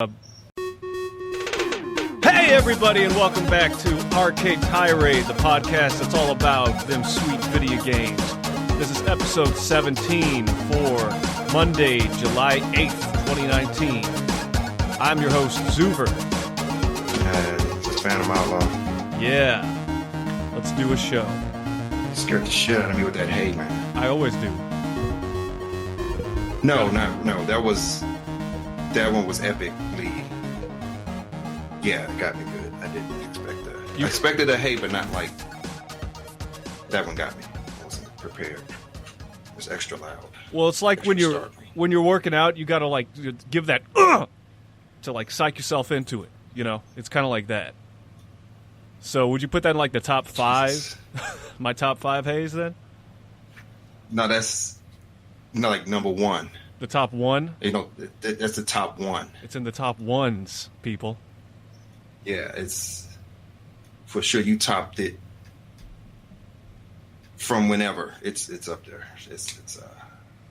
Hey everybody, and welcome back to Arcade Tirade, the podcast that's all about them sweet video games. This is episode 17 for Monday, July 8th, 2019. I'm your host, Zuver. It's a Phantom Outlaw. Yeah, let's do a show. You scared the shit out of me with that hay, man. I always do. No, that one was epically. Yeah, it got me good. I didn't expect that. I expected a hay, but not like that one got me. I wasn't prepared. It was extra loud. Well, it's like when you're working out, you gotta like give that to like psych yourself into it. You know, it's kind of like that. So, would you put that in like the top 5? My top 5 hays then? No, that's not like number 1. The top 1? You know, that's the top 1. It's in the top 1s, people. Yeah, it's for sure. You topped it from whenever. It's up there. It's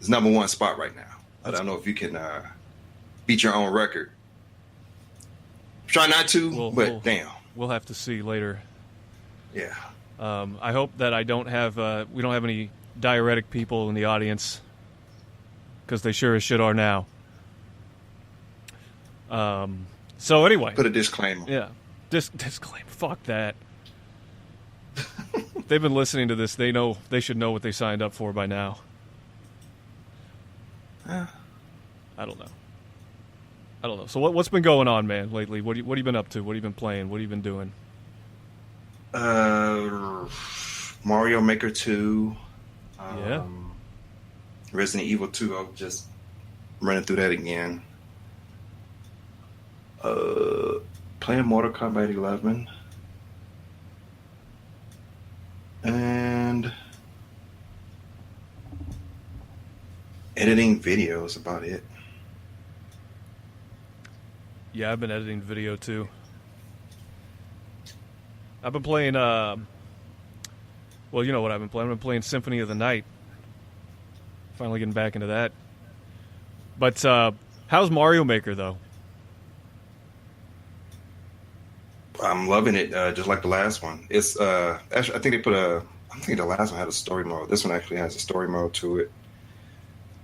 number 1 spot right now. I don't know if you can beat your own record. Try not to, but damn. We'll have to see later. Yeah. I hope that we don't have any diuretic people in the audience, because they sure as shit are now. So anyway. Put a disclaimer. Yeah. Disclaimer. Fuck that. They've been listening to this. They should know what they signed up for by now. I don't know. So what's been going on, man, lately? What have you been up to? What have you been playing? What have you been doing? Mario Maker 2. Yeah. Resident Evil 2. I'm just running through that again. Playing Mortal Kombat 11. And editing videos, about it. Yeah, I've been editing video too. I've been playing, well, you know what I've been playing. I've been playing Symphony of the Night. Finally getting back into that. But how's Mario Maker, though? I'm loving it, just like the last one. It's actually, I think the last one had a story mode. This one actually has a story mode to it.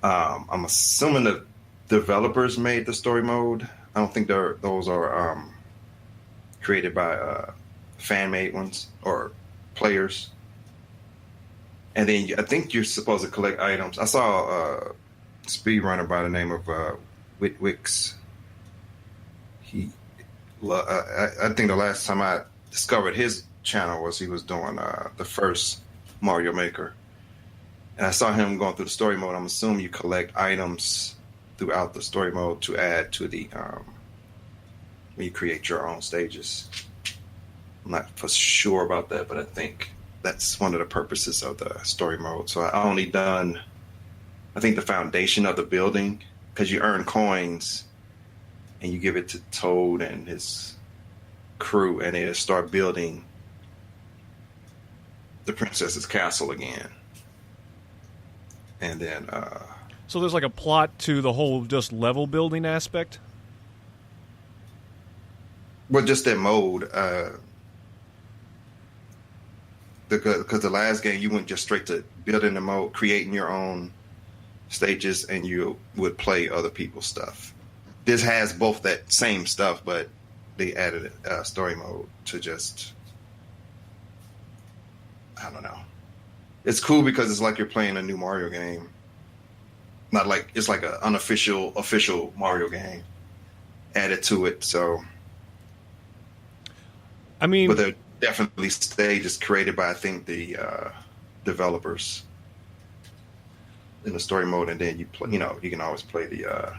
I'm assuming the developers made the story mode. I don't think those are created by fan-made ones or players. And then I think you're supposed to collect items. I saw a speedrunner by the name of Wix. I think the last time I discovered his channel was he was doing the first Mario Maker. And I saw him going through the story mode. I'm assuming you collect items throughout the story mode to add to the when you create your own stages. I'm not for sure about that, but I think that's one of the purposes of the story mode. So I only done, I think, the foundation of the building, because you earn coins and you give it to Toad and his crew, and they start building the princess's castle again. And then so there's like a plot to the whole just level building aspect? Well, just that mode. Because the last game, you went just straight to building the mode, creating your own stages, and you would play other people's stuff. This has both that same stuff, but they added a story mode to just, I don't know. It's cool because it's like you're playing a new Mario game. Not like, it's like an unofficial, official Mario game added to it. So, I mean, but they're definitely stages created by, I think, the developers in the story mode, and then you play. You know, you can always play the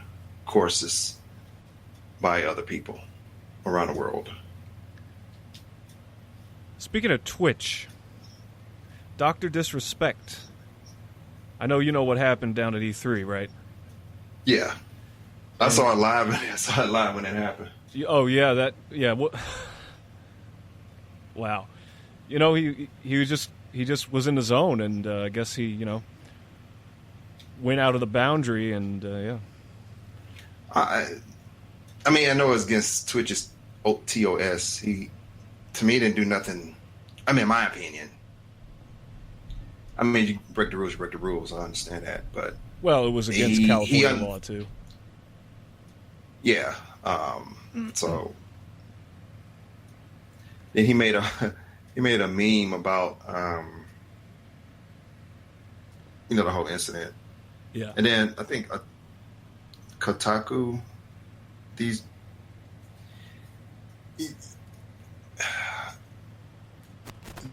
courses by other people around the world. Speaking of Twitch, Dr. Disrespect. I know you know what happened down at E3, right? Yeah. I saw it live. I saw it live when it happened. Oh, yeah, wow. You know, he just was in the zone, and I guess he, went out of the boundary, and yeah. I mean, I know it's against Twitch's TOS. He, to me, didn't do nothing. I mean, in my opinion. I mean, you break the rules, you break the rules. I understand that, but Well, it was against California law too. Yeah. So then he made a meme about the whole incident. Yeah. And then I think Kotaku,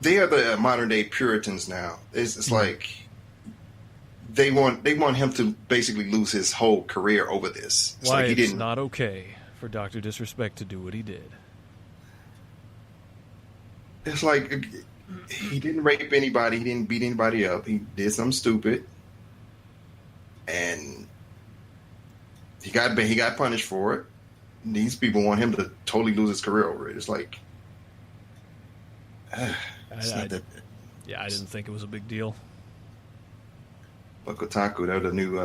they are the modern day Puritans now. It's like they want him to basically lose his whole career over this. It's Why like it's not okay for Dr. Disrespect to do what he did. It's like he didn't rape anybody, he didn't beat anybody up, he did something stupid, and he got punished for it. These people want him to totally lose his career over it. It's like, it's not that. Yeah, I didn't think it was a big deal. But Kotaku, they're the new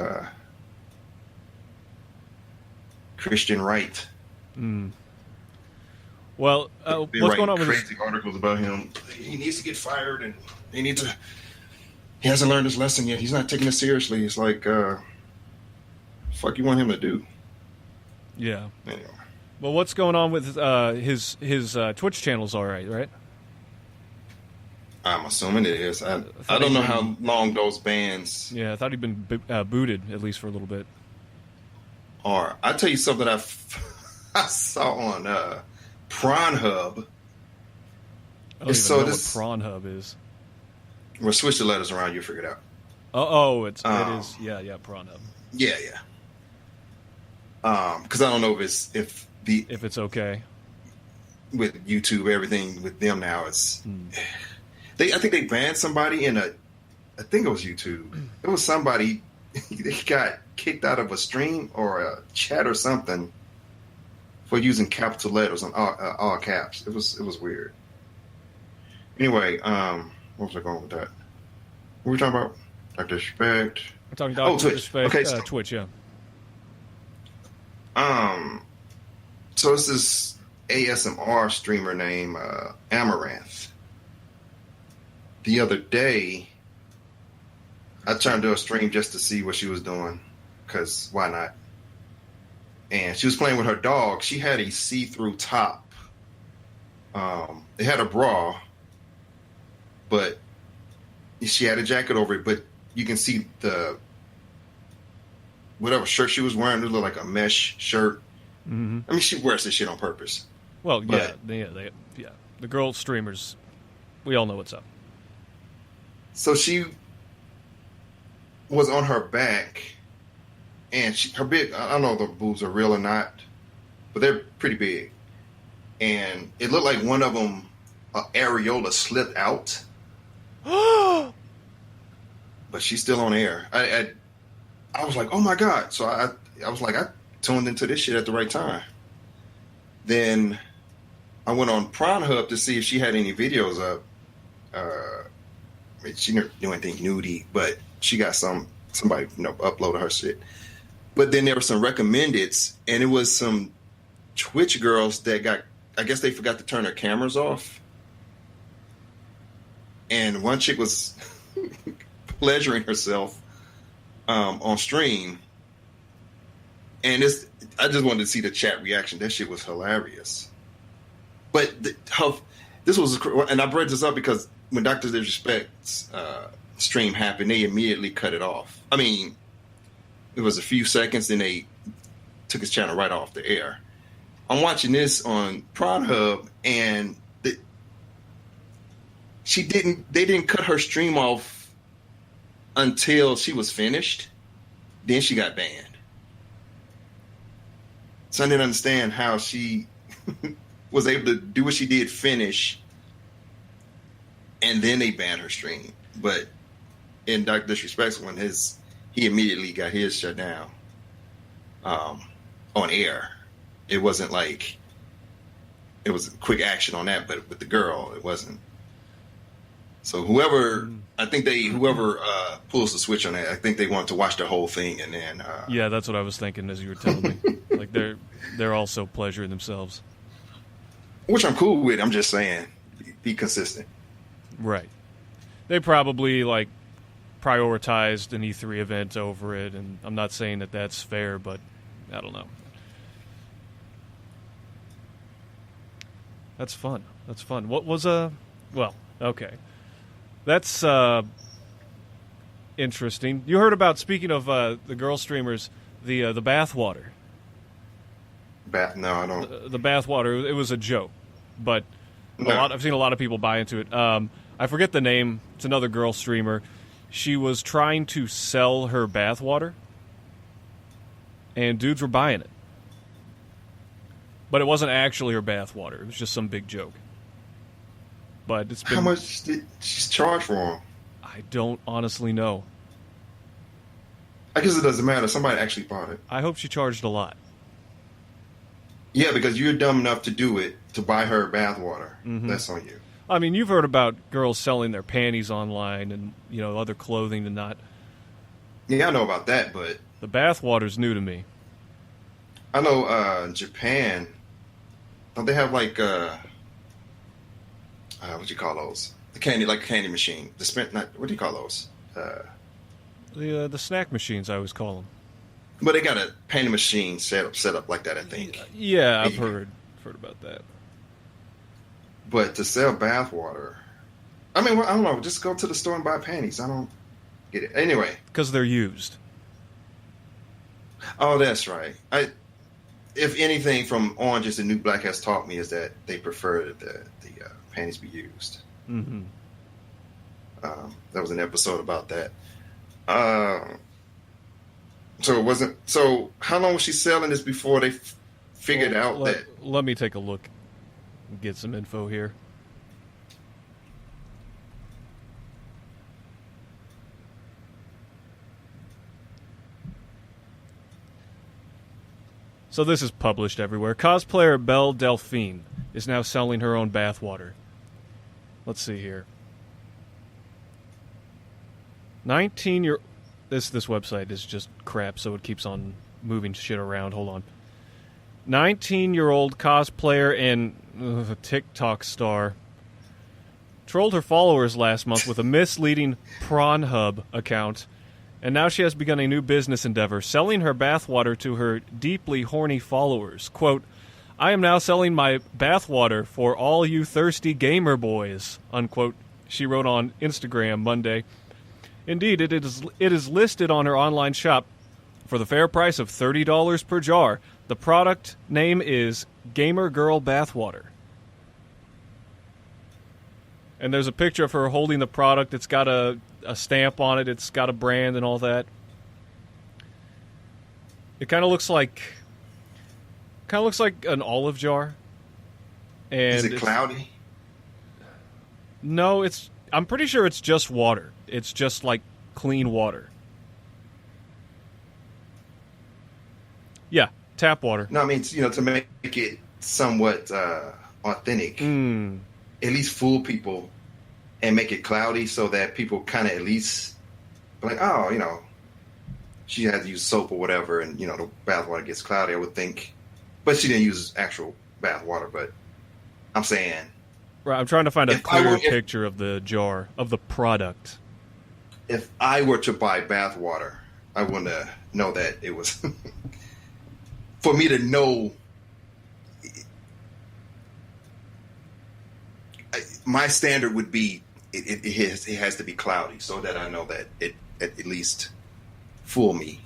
Christian right. Mm. Well, what's going on with crazy articles about him? He needs to get fired, and he hasn't learned his lesson yet. He's not taking it seriously. It's like, fuck you want him to do? Yeah. Anyway. Well, what's going on with his Twitch channel's all right? I'm assuming it is. I don't know how long those bans. Yeah, I thought he'd been booted at least for a little bit. Or I tell you something I saw on Pornhub. I don't even know what Pornhub is. We'll switch the letters around. You figure it out. It is. Yeah, Pornhub. Yeah. Because I don't know if it's okay with YouTube. Everything with them now is. I think they banned somebody I think it was YouTube. It was somebody they got kicked out of a stream or a chat or something for using capital letters on all caps. It was weird. Anyway, what was I going with that? What were we talking about? Dr. Disrespect. We're talking Dr. Twitch. Disrespect. Okay, so, Twitch, yeah. So it's this ASMR streamer named Amaranth. The other day, I turned to a stream just to see what she was doing, because why not? And she was playing with her dog. She had a see-through top. It had a bra, but she had a jacket over it, but you can see whatever shirt she was wearing. It looked like a mesh shirt. Mm-hmm. I mean, she wears this shit on purpose. Well, yeah. The girl streamers, we all know what's up. So she was on her back, and her big, I don't know if the boobs are real or not, but they're pretty big. And it looked like one of them, areola slipped out. But she's still on air. I was like, oh my God. So I was like, I tuned into this shit at the right time. Then I went on Pornhub to see if she had any videos up. She didn't do anything nudie, but she got somebody uploaded her shit. But then there were some recommendeds, and it was some Twitch girls that I guess they forgot to turn their cameras off. And one chick was pleasuring herself on stream. And I just wanted to see the chat reaction. That shit was hilarious. But this was, and I brought this up because when Dr. Disrespect's stream happened, they immediately cut it off. I mean, it was a few seconds, then they took his channel right off the air. I'm watching this on Pornhub, and they didn't cut her stream off until she was finished. Then she got banned. So I didn't understand how she was able to do what she did, finish, and then they banned her stream. But in Dr. Disrespect's one, he immediately got his shut down on air. It wasn't like it was quick action on that, but with the girl, it wasn't. So whoever pulls the switch on that, I think they want to watch the whole thing and then. Yeah, that's what I was thinking as you were telling me. Like they're also pleasuring themselves. Which I'm cool with. I'm just saying, be consistent. Right. They probably, like, prioritized an E3 event over it, and I'm not saying that that's fair, but I don't know. That's fun. That's fun. What was well, okay. That's interesting. You heard about, speaking of the girl streamers, the bathwater. No, I don't. The bathwater, it was a joke, but I've seen a lot of people buy into it. I forget the name. It's another girl streamer. She was trying to sell her bathwater, and dudes were buying it. But it wasn't actually her bathwater. It was just some big joke. But it's been... How much did she charge for them? I don't honestly know. I guess it doesn't matter. Somebody actually bought it. I hope she charged a lot. Yeah, because you're dumb enough to do it, to buy her bathwater. Mm-hmm. That's on you. I mean, you've heard about girls selling their panties online and, other clothing and not... Yeah, I know about that, but... The bathwater's new to me. I know Japan, don't they have like what do you call those? The candy, like a candy machine. What do you call those? The snack machines, I always call them. But they got a candy machine set up like that, I think. Yeah, I've heard about that. But to sell bathwater, I mean, I don't know. Just go to the store and buy panties. I don't get it. Anyway, because they're used. Oh, that's right. If anything from Orange is the New Black has taught me is that they prefer the panties be used. Mm-hmm. That was an episode about that. So it wasn't. So how long was she selling this before they figured out that? Let me take a look and get some info here. So this is published everywhere. Cosplayer Belle Delphine is now selling her own bathwater. Let's see here. 19-year... This website is just crap, so it keeps on moving shit around. Hold on. 19-year-old cosplayer and TikTok star trolled her followers last month with a misleading Pornhub account, and now she has begun a new business endeavor, selling her bathwater to her deeply horny followers. Quote, "I am now selling my bathwater for all you thirsty gamer boys," unquote, she wrote on Instagram Monday. Indeed, it is listed on her online shop for the fair price of $30 per jar. The product name is Gamer Girl Bathwater. And there's a picture of her holding the product. It's got a stamp on it. It's got a brand and all that. It kind of looks like an olive jar. And is it cloudy? No, I'm pretty sure it's just water. It's just like clean water. Yeah, tap water. No, I mean, to make it somewhat authentic, at least fool people and make it cloudy so that people kind of at least be like, oh, she had to use soap or whatever, and, the bathwater gets cloudy, I would think. But she didn't use actual bathwater, but I'm saying... Right, I'm trying to find a clearer picture of the jar, of the product. If I were to buy bathwater, I wouldn't know that it was... For me to know... My standard would be it has to be cloudy so that I know that it at least fool me.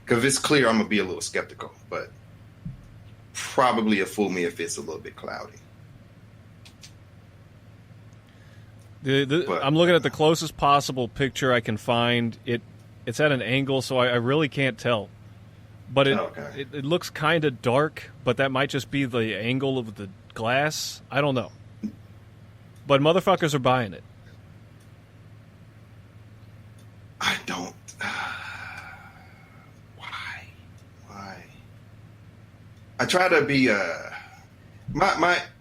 Because if it's clear, I'm going to be a little skeptical. But probably it'll fool me if it's a little bit cloudy. I'm looking at the closest possible picture I can find. It's at an angle, so I really can't tell. But it looks kind of dark, but that might just be the angle of the glass. I don't know. But motherfuckers are buying it. I don't. Why? I try to be.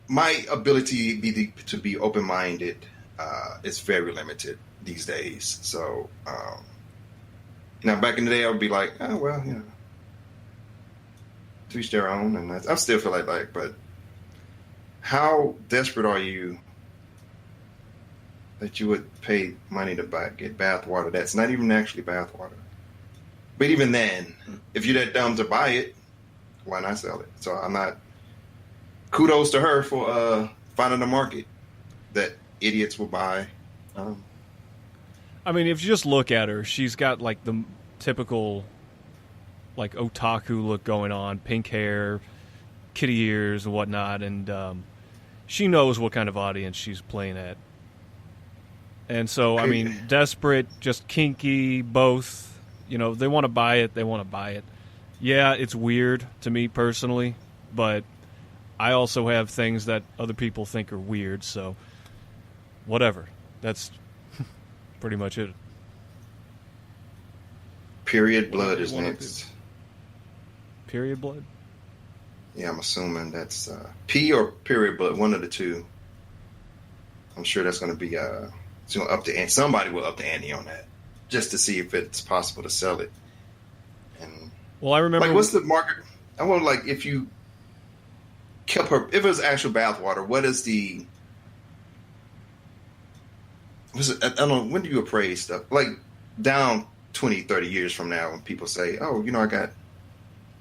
My ability to be open minded is very limited these days. So now, back in the day, I would be like, oh well, to each their own, and I still feel like, but how desperate are you that you would pay money to get bath water that's not even actually bath water? But even then, if you're that dumb to buy it, why not sell it? So I'm not. Kudos to her for finding a market that idiots will buy. I mean, if you just look at her, she's got like the typical like otaku look going on, pink hair, kitty ears and whatnot, and she knows what kind of audience she's playing at. And so, I mean, desperate, just kinky, both. You know, they want to buy it, they want to buy it. Yeah, it's weird to me personally, but I also have things that other people think are weird, so whatever. That's pretty much it. Period blood is next. Period blood? Yeah, I'm assuming that's P or period blood, one of the two. I'm sure that's going to be it's gonna up the ante. Somebody will up the ante on that, just to see if it's possible to sell it. And well, I remember. Like, what's the market? I wonder, like, if you kept her, if it was actual bathwater, what is the? I don't know. When do you appraise stuff? Like down 20, 30 years from now, when people say, "Oh, I got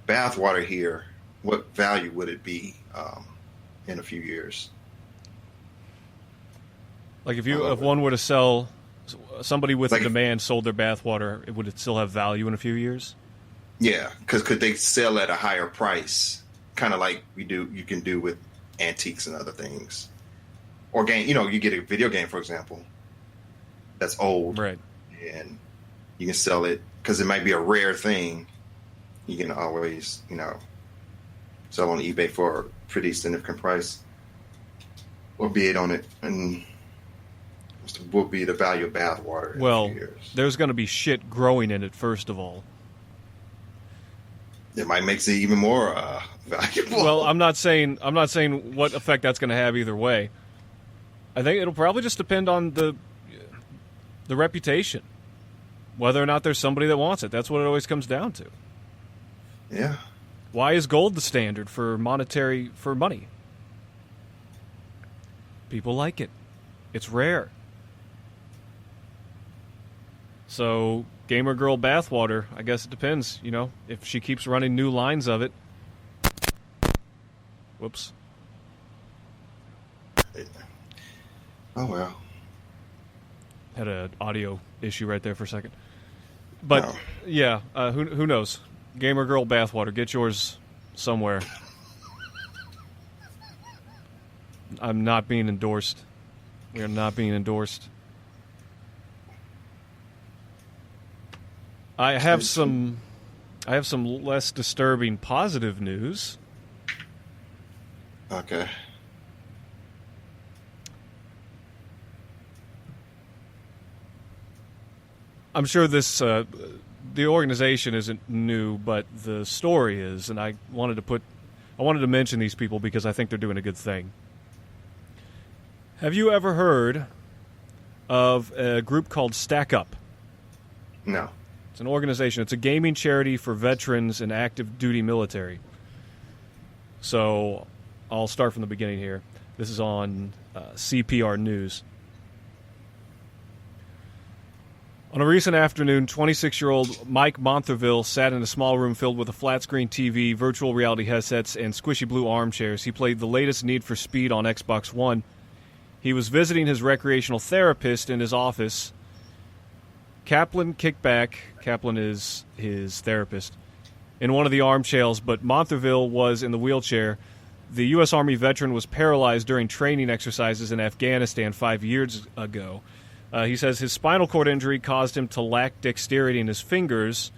bathwater here," what value would it be in a few years? Like if one were to sell, somebody with a demand sold their bathwater, would it still have value in a few years? Yeah, because could they sell at a higher price, kind of like you can do with antiques and other things, or game. You get a video game, for example, that's old, right? And you can sell it because it might be a rare thing. You can always, sell on eBay for a pretty significant price, or bid on it, and will be the value of bathwater. Well, there's going to be shit growing in it. First of all, it might make it even more valuable. Well, I'm not saying what effect that's going to have either way. I think it'll probably just depend on the reputation, whether or not there's somebody that wants it. That's what it always comes down to. Yeah. Why is gold the standard for money? People like it. It's rare. So, gamer girl bathwater, I guess it depends, if she keeps running new lines of it. Whoops. Oh, well. Had an audio issue right there for a second. But, yeah, who knows? Gamer girl bathwater, get yours somewhere. I'm not being endorsed. We are not being endorsed. I have some less disturbing positive news. Okay. I'm sure this the organization isn't new, but the story is, and I wanted to mention these people because I think they're doing a good thing. Have you ever heard of a group called Stack Up? No. It's an organization. It's a gaming charity for veterans and active duty military. So I'll start from the beginning here. This is on CPR News. On a recent afternoon, 26-year-old Mike Montherville sat in a small room filled with a flat-screen TV, virtual reality headsets, and squishy blue armchairs. He played the latest Need for Speed on Xbox One. He was visiting his recreational therapist in his office. Kaplan kicked back. Kaplan is his therapist. In one of the armchairs, but Montherville was in the wheelchair. The U.S. Army veteran was paralyzed during training exercises in Afghanistan 5 years ago. He says his spinal cord injury caused him to lack dexterity in his fingers.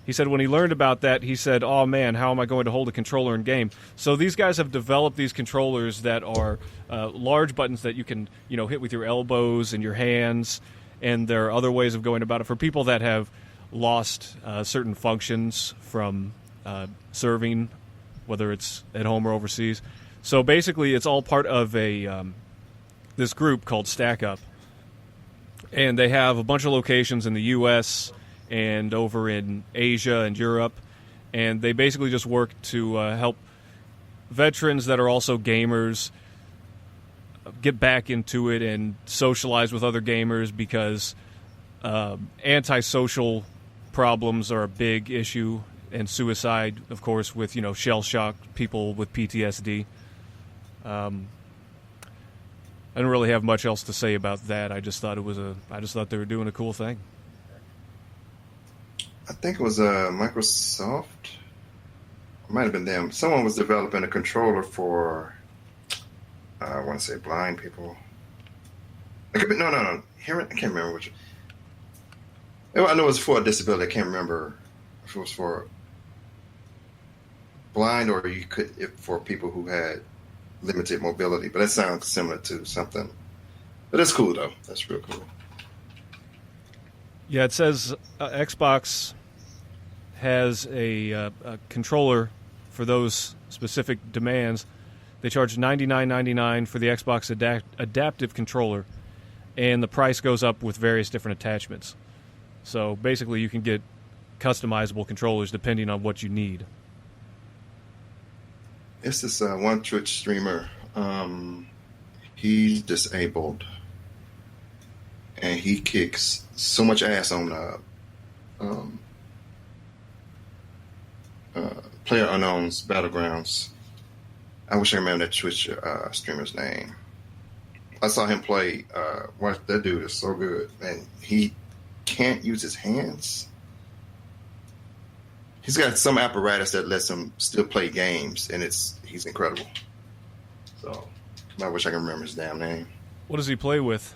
He said when he learned about that, he said, "Oh man, how am I going to hold a controller in game?" So these guys have developed these controllers that are large buttons that you can, hit with your elbows and your hands. And there are other ways of going about it for people that have lost certain functions from serving, whether it's at home or overseas. So basically, it's all part of this group called Stack Up. And they have a bunch of locations in the U.S. and over in Asia and Europe. and they basically just work to help veterans that are also gamers get back into it and socialize with other gamers, because antisocial problems are a big issue, and suicide, of course, with shell shock, people with PTSD. I don't really have much else to say about that. I just thought they were doing a cool thing. I think it was Microsoft. It might have been them. Someone was developing a controller for, I want to say blind people. No. Hearing, I can't remember which. I know it was for a disability. I can't remember if it was for blind or for people who had limited mobility. But that sounds similar to something. But that's cool, though. That's real cool. Yeah, it says Xbox has a controller for those specific demands. They charge $99.99 for the Xbox adaptive controller, and the price goes up with various different attachments. So basically, you can get customizable controllers depending on what you need. It's this one Twitch streamer. He's disabled, and he kicks so much ass on PlayerUnknown's Battlegrounds. I wish I remember that Twitch streamer's name. I saw him play. That dude is so good, and he can't use his hands. He's got some apparatus that lets him still play games, and he's incredible. So I wish I could remember his damn name. What does he play with?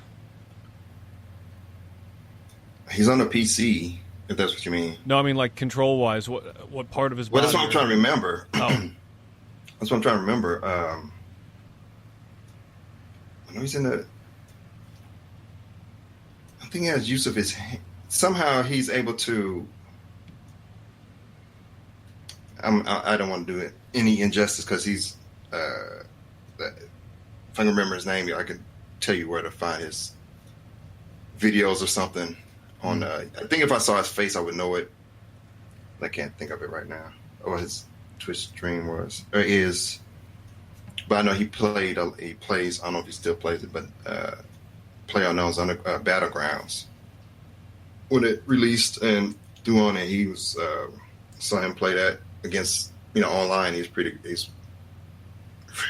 He's on the PC, if that's what you mean. No, I mean like control-wise. What part of his body? Well, that's what I'm trying to remember. Oh. That's what I'm trying to remember. I know he's in the. I think he has use of his hand. Somehow he's able to. I don't want to do it any injustice because he's. If I can remember his name, I could tell you where to find his videos or something. On, I think if I saw his face, I would know it. I can't think of it right now. Or his Twitch stream was or is. But I know he plays. I don't know if he still plays it, but PlayerUnknown's on the Battlegrounds when it released and threw on it. He was saw him play that against online. He's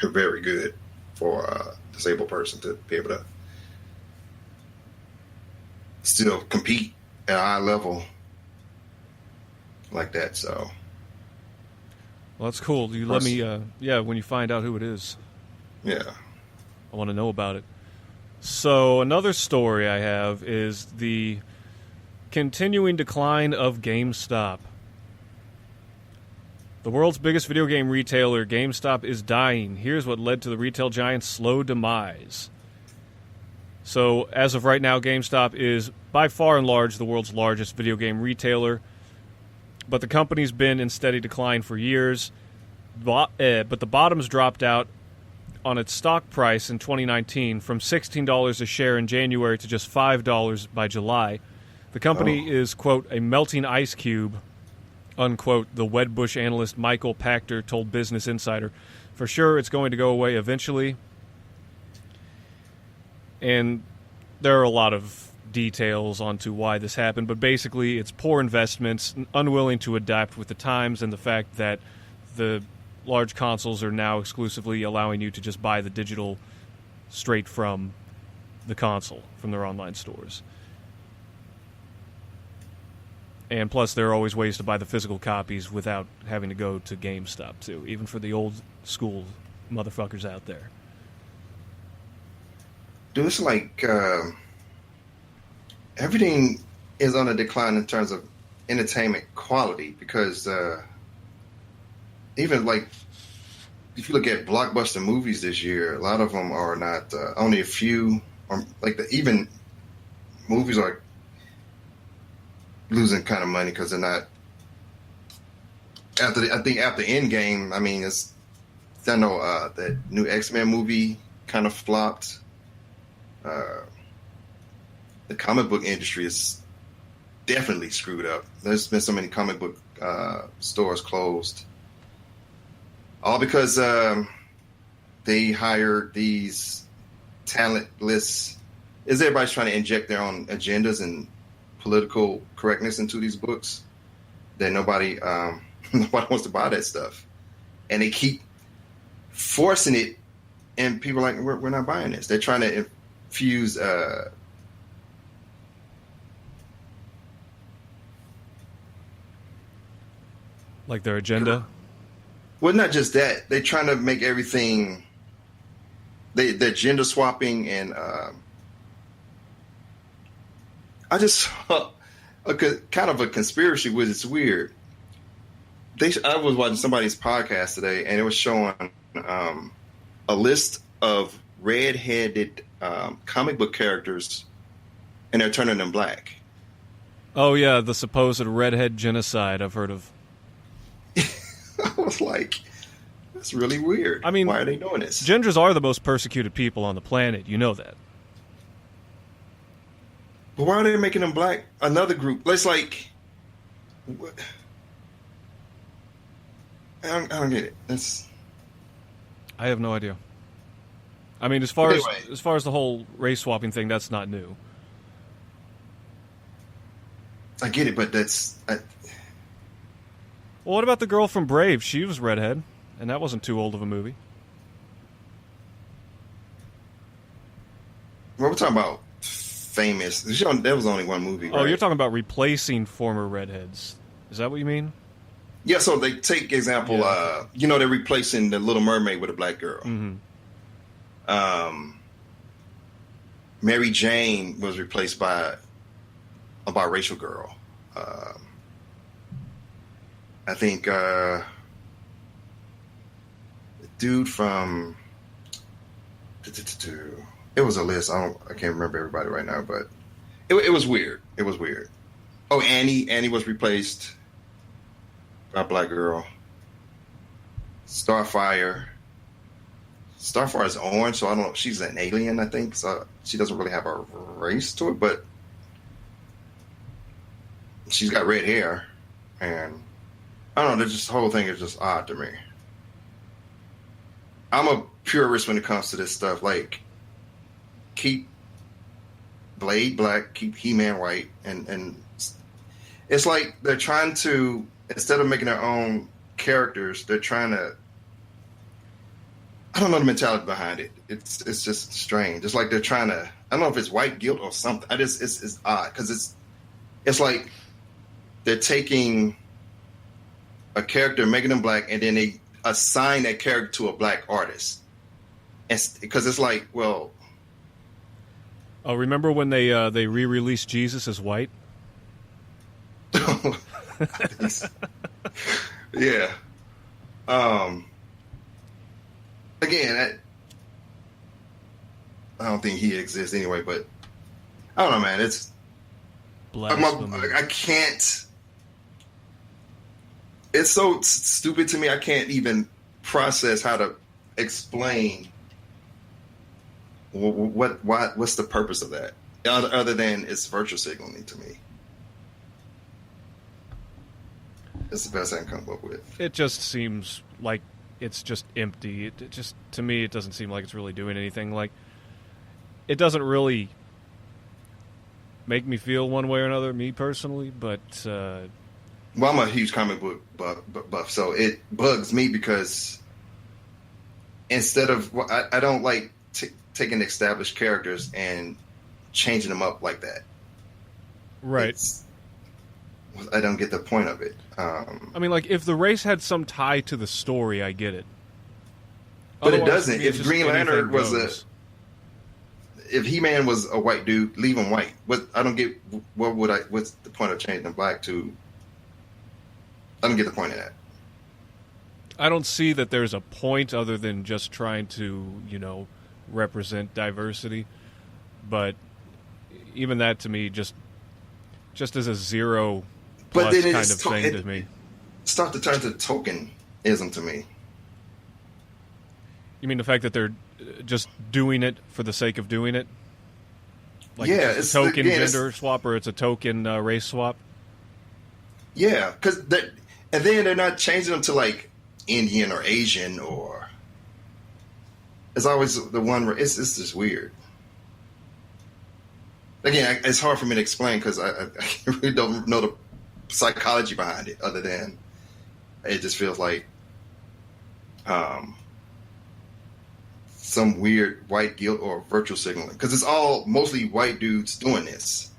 very good for a disabled person to be able to still compete at a high level like that. So. Well, that's cool. You let me, when you find out who it is. Yeah. I want to know about it. So, another story I have is the continuing decline of GameStop. The world's biggest video game retailer, GameStop, is dying. Here's what led to the retail giant's slow demise. So, as of right now, GameStop is by far and large the world's largest video game retailer. But the company's been in steady decline for years. But the bottom's dropped out on its stock price in 2019 from $16 a share in January to just $5 by July. The company is, quote, a melting ice cube, unquote, the Wedbush analyst Michael Pachter told Business Insider. For sure, it's going to go away eventually. And there are a lot of details onto why this happened, but basically it's poor investments, unwilling to adapt with the times, and the fact that the large consoles are now exclusively allowing you to just buy the digital straight from the console, from their online stores. And plus, there are always ways to buy the physical copies without having to go to GameStop, too, even for the old school motherfuckers out there. Dude, it's like everything is on a decline in terms of entertainment quality because even like if you look at blockbuster movies this year, a lot of them are not only a few like even movies are losing kind of money because they're not after Endgame. I mean, I know that new X-Men movie kind of flopped. The comic book industry is definitely screwed up. There's been so many comic book stores closed, all because they hired these talentless. Is everybody's trying to inject their own agendas and political correctness into these books? That nobody wants to buy that stuff, and they keep forcing it, and people are like, we're not buying this. They're trying to infuse like their agenda. Well, not just that. They're trying to make everything. They're gender swapping, and I just saw kind of a conspiracy, which is weird. I was watching somebody's podcast today, and it was showing a list of red-headed comic book characters, and they're turning them black. Oh yeah, the supposed redhead genocide I've heard of. I was like, that's really weird. I mean, why are they doing this? Gingers are the most persecuted people on the planet. You know that. But why are they making them black? Another group. It's like, I don't get it. I have no idea. I mean, as far as the whole race swapping thing, that's not new. I get it, but that's. Well, what about the girl from Brave? She was redhead, and that wasn't too old of a movie. Well, we're talking about famous. There was only one movie. Oh, right? you're talking about replacing former redheads. Is that what you mean? Yeah, so they take example, they're replacing the Little Mermaid with a black girl. Mm-hmm. Mary Jane was replaced by a biracial girl. I think the dude from it was a list. I can't remember everybody right now, but it was weird. It was weird. Oh, Annie was replaced by a black girl. Starfire is orange, so I don't know. She's an alien, I think. So she doesn't really have a race to it, but she's got red hair, and I don't know. This whole thing is just odd to me. I'm a purist when it comes to this stuff. Like, keep Blade black, keep He-Man white, and it's like they're trying to, instead of making their own characters, they're trying to. I don't know the mentality behind it. It's just strange. It's like they're trying to. I don't know if it's white guilt or something. It's odd because it's like they're taking a character, making them black, and then they assign that character to a black artist. Because it's like, well. Oh, remember when they re-released Jesus as white? Yeah. Again, I don't think he exists anyway, but I don't know, man. It's I can't. It's so stupid to me. I can't even process how to explain what's the purpose of that, other than it's virtue signaling to me. It's the best I can come up with. It just seems like it's just empty. It just, to me, it doesn't seem like it's really doing anything. Like, it doesn't really make me feel one way or another, me personally, but well, I'm a huge comic book buff, so it bugs me because instead of I don't like taking established characters and changing them up like that. Right. I don't get the point of it. I mean, like, if the race had some tie to the story, I get it. But Otherwise, it doesn't. it's If Green Lantern goes. If He-Man was a white dude, leave him white. I don't get. What's the point of changing him black to? I don't get the point of that. I don't see that there's a point other than just trying to, represent diversity. But even that, to me, just as a zero plus kind of thing to me. Start to turn to tokenism to me. You mean the fact that they're just doing it for the sake of doing it? Like, yeah, it's a token gender swap, or it's a token race swap? Yeah, because And then they're not changing them to like Indian or Asian or. It's always the one where it's just weird. Again, it's hard for me to explain because I really don't know the psychology behind it, other than it just feels like some weird white guilt or virtual signaling, because it's all mostly white dudes doing this.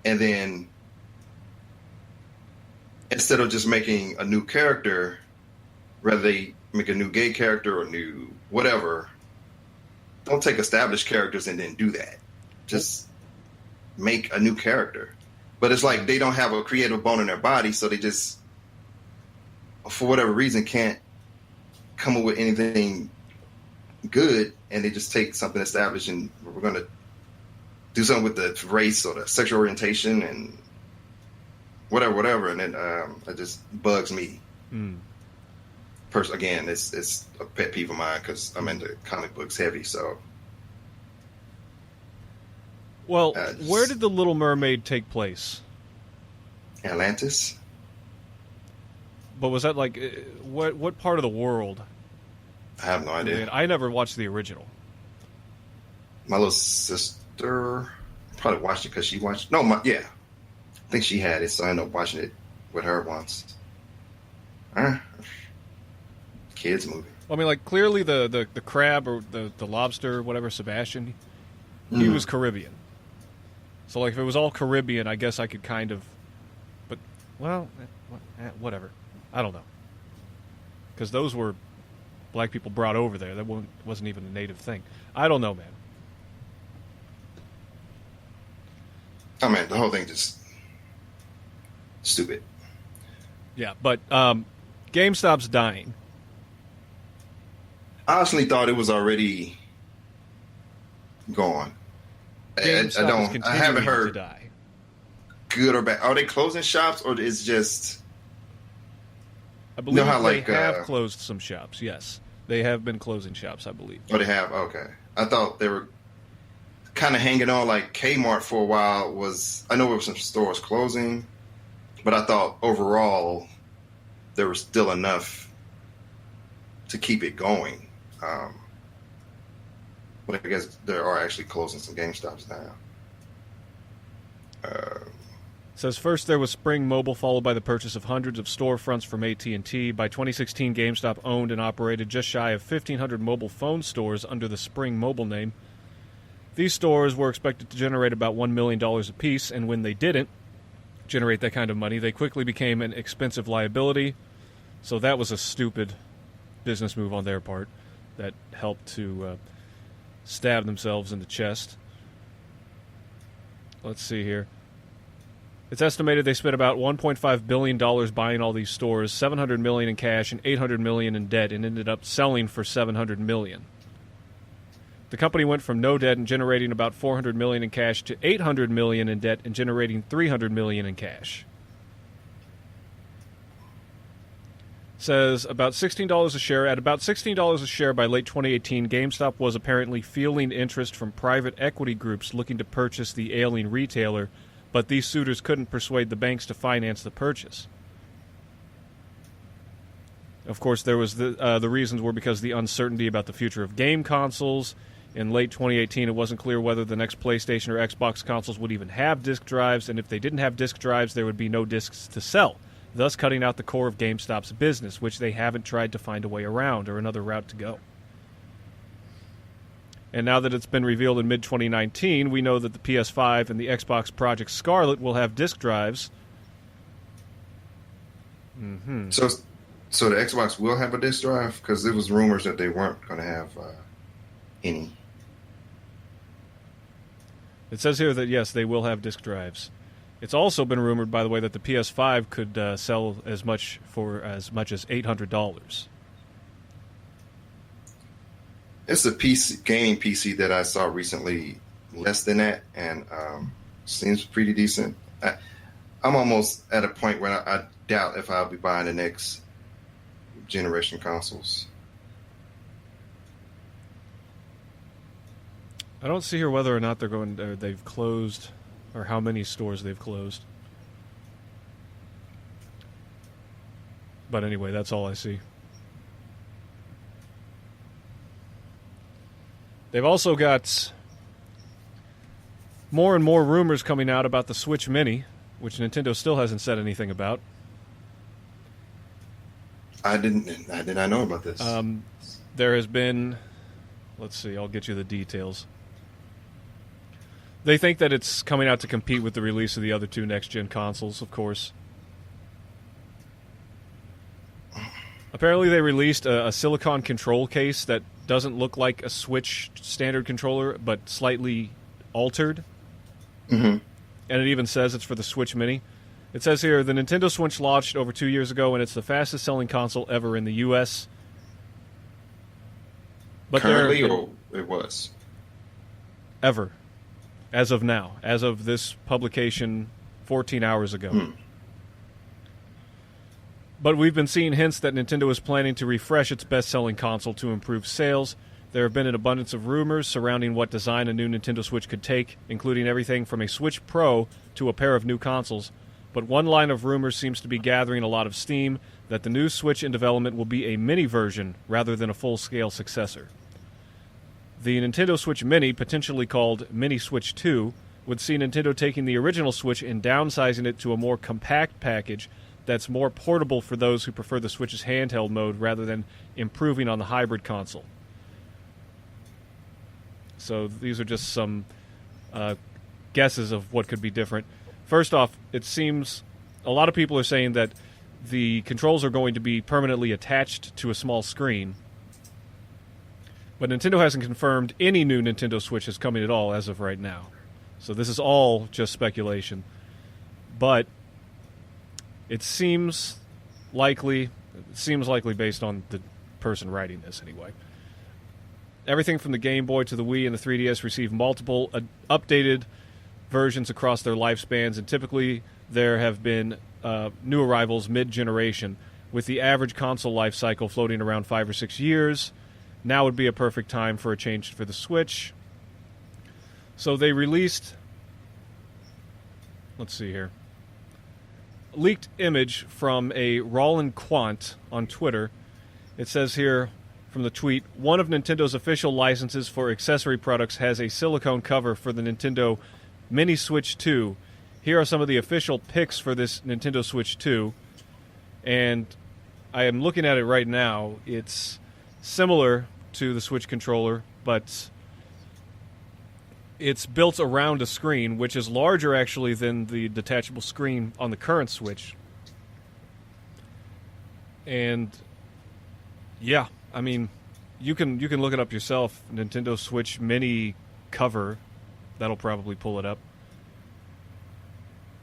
And then instead of just making a new character, whether they make a new gay character or new whatever, don't take established characters and then do that. Just make a new character. But it's like they don't have a creative bone in their body, so they just, for whatever reason, can't come up with anything good, and they just take something established and we're going to do something with the race or the sexual orientation and whatever, and then it just bugs me. Again, it's a pet peeve of mine because I'm into comic books heavy. So, well, where did the Little Mermaid take place? Atlantis. But was that like what part of the world? I have no idea. I never watched the original. My little sister probably watched it because she watched. I think she had it, so I ended up watching it with her once. Kids movie. Well, I mean, like, clearly the crab or the lobster, whatever, Sebastian, he was Caribbean. So, like, if it was all Caribbean, I guess I could kind of, but, well, whatever. I don't know. Because those were black people brought over there. That wasn't even a native thing. I don't know, man. Oh, man, the whole thing just stupid. Yeah, but GameStop's dying. I honestly thought it was already gone. I haven't heard to die. Good or bad. Are they closing shops, or is just? I believe they have closed some shops. Yes, they have been closing shops, I believe. Oh, they have. Okay, I thought they were kind of hanging on. Like Kmart for a while I know there were some stores closing, but I thought overall there was still enough to keep it going. But I guess there are actually closing some GameStops now. Says first there was Spring Mobile, followed by the purchase of hundreds of storefronts from AT&T. By 2016, GameStop owned and operated just shy of 1,500 mobile phone stores under the Spring Mobile name. These stores were expected to generate about $1 million apiece, and when they didn't generate that kind of money, they quickly became an expensive liability. So that was a stupid business move on their part that helped to stab themselves in the chest. Let's see here. It's estimated they spent about $1.5 billion buying all these stores, $700 million in cash and $800 million in debt, and ended up selling for $700 million. The company went from no debt and generating about $400 million in cash to $800 million in debt and generating $300 million in cash. Says about $16 a share. At about $16 a share by late 2018, GameStop was apparently fielding interest from private equity groups looking to purchase the ailing retailer, but these suitors couldn't persuade the banks to finance the purchase. Of course, there was the reasons were because the uncertainty about the future of game consoles. In late 2018, it wasn't clear whether the next PlayStation or Xbox consoles would even have disk drives, and if they didn't have disk drives, there would be no discs to sell, thus cutting out the core of GameStop's business, which they haven't tried to find a way around or another route to go. And now that it's been revealed in mid-2019, we know that the PS5 and the Xbox Project Scarlet will have disk drives. Mm-hmm. So the Xbox will have a disk drive? Because there was rumors that they weren't going to have any. It says here that, yes, they will have disk drives. It's also been rumored, by the way, that the PS5 could sell as much as $800. It's a gaming PC that I saw recently, less than that, and seems pretty decent. I'm almost at a point where I doubt if I'll be buying the next generation consoles. I don't see here whether or not they've closed, or how many stores they've closed. But anyway, that's all I see. They've also got more and more rumors coming out about the Switch Mini, which Nintendo still hasn't said anything about. I did not know about this. There has been, let's see, I'll get you the details. They think that it's coming out to compete with the release of the other two next-gen consoles, of course. Apparently they released a silicon control case that doesn't look like a Switch standard controller, but slightly altered. Mm-hmm. And it even says it's for the Switch Mini. It says here, the Nintendo Switch launched over 2 years ago, and it's the fastest-selling console ever in the U.S. But currently, or it was? Ever. As of now. As of this publication 14 hours ago. But we've been seeing hints that Nintendo is planning to refresh its best-selling console to improve sales. There have been an abundance of rumors surrounding what design a new Nintendo Switch could take, including everything from a Switch Pro to a pair of new consoles. But one line of rumors seems to be gathering a lot of steam, that the new Switch in development will be a mini version rather than a full-scale successor. The Nintendo Switch Mini, potentially called Mini Switch 2, would see Nintendo taking the original Switch and downsizing it to a more compact package that's more portable for those who prefer the Switch's handheld mode rather than improving on the hybrid console. So these are just some guesses of what could be different. First off, it seems a lot of people are saying that the controls are going to be permanently attached to a small screen. But Nintendo hasn't confirmed any new Nintendo Switch is coming at all as of right now. So this is all just speculation. But it seems likely based on the person writing this anyway. Everything from the Game Boy to the Wii and the 3DS received multiple updated versions across their lifespans, and typically there have been new arrivals mid-generation, with the average console life cycle floating around 5 or 6 years. Now would be a perfect time for a change for the Switch. So they released, let's see here, a leaked image from a Roland Quant on Twitter. It says here from the tweet, one of Nintendo's official licenses for accessory products has a silicone cover for the Nintendo Mini Switch 2. Here are some of the official pics for this Nintendo Switch 2. And I am looking at it right now. It's similar to the Switch controller, but it's built around a screen, which is larger actually than the detachable screen on the current Switch. And yeah, I mean, you can look it up yourself. Nintendo Switch Mini cover. That'll probably pull it up.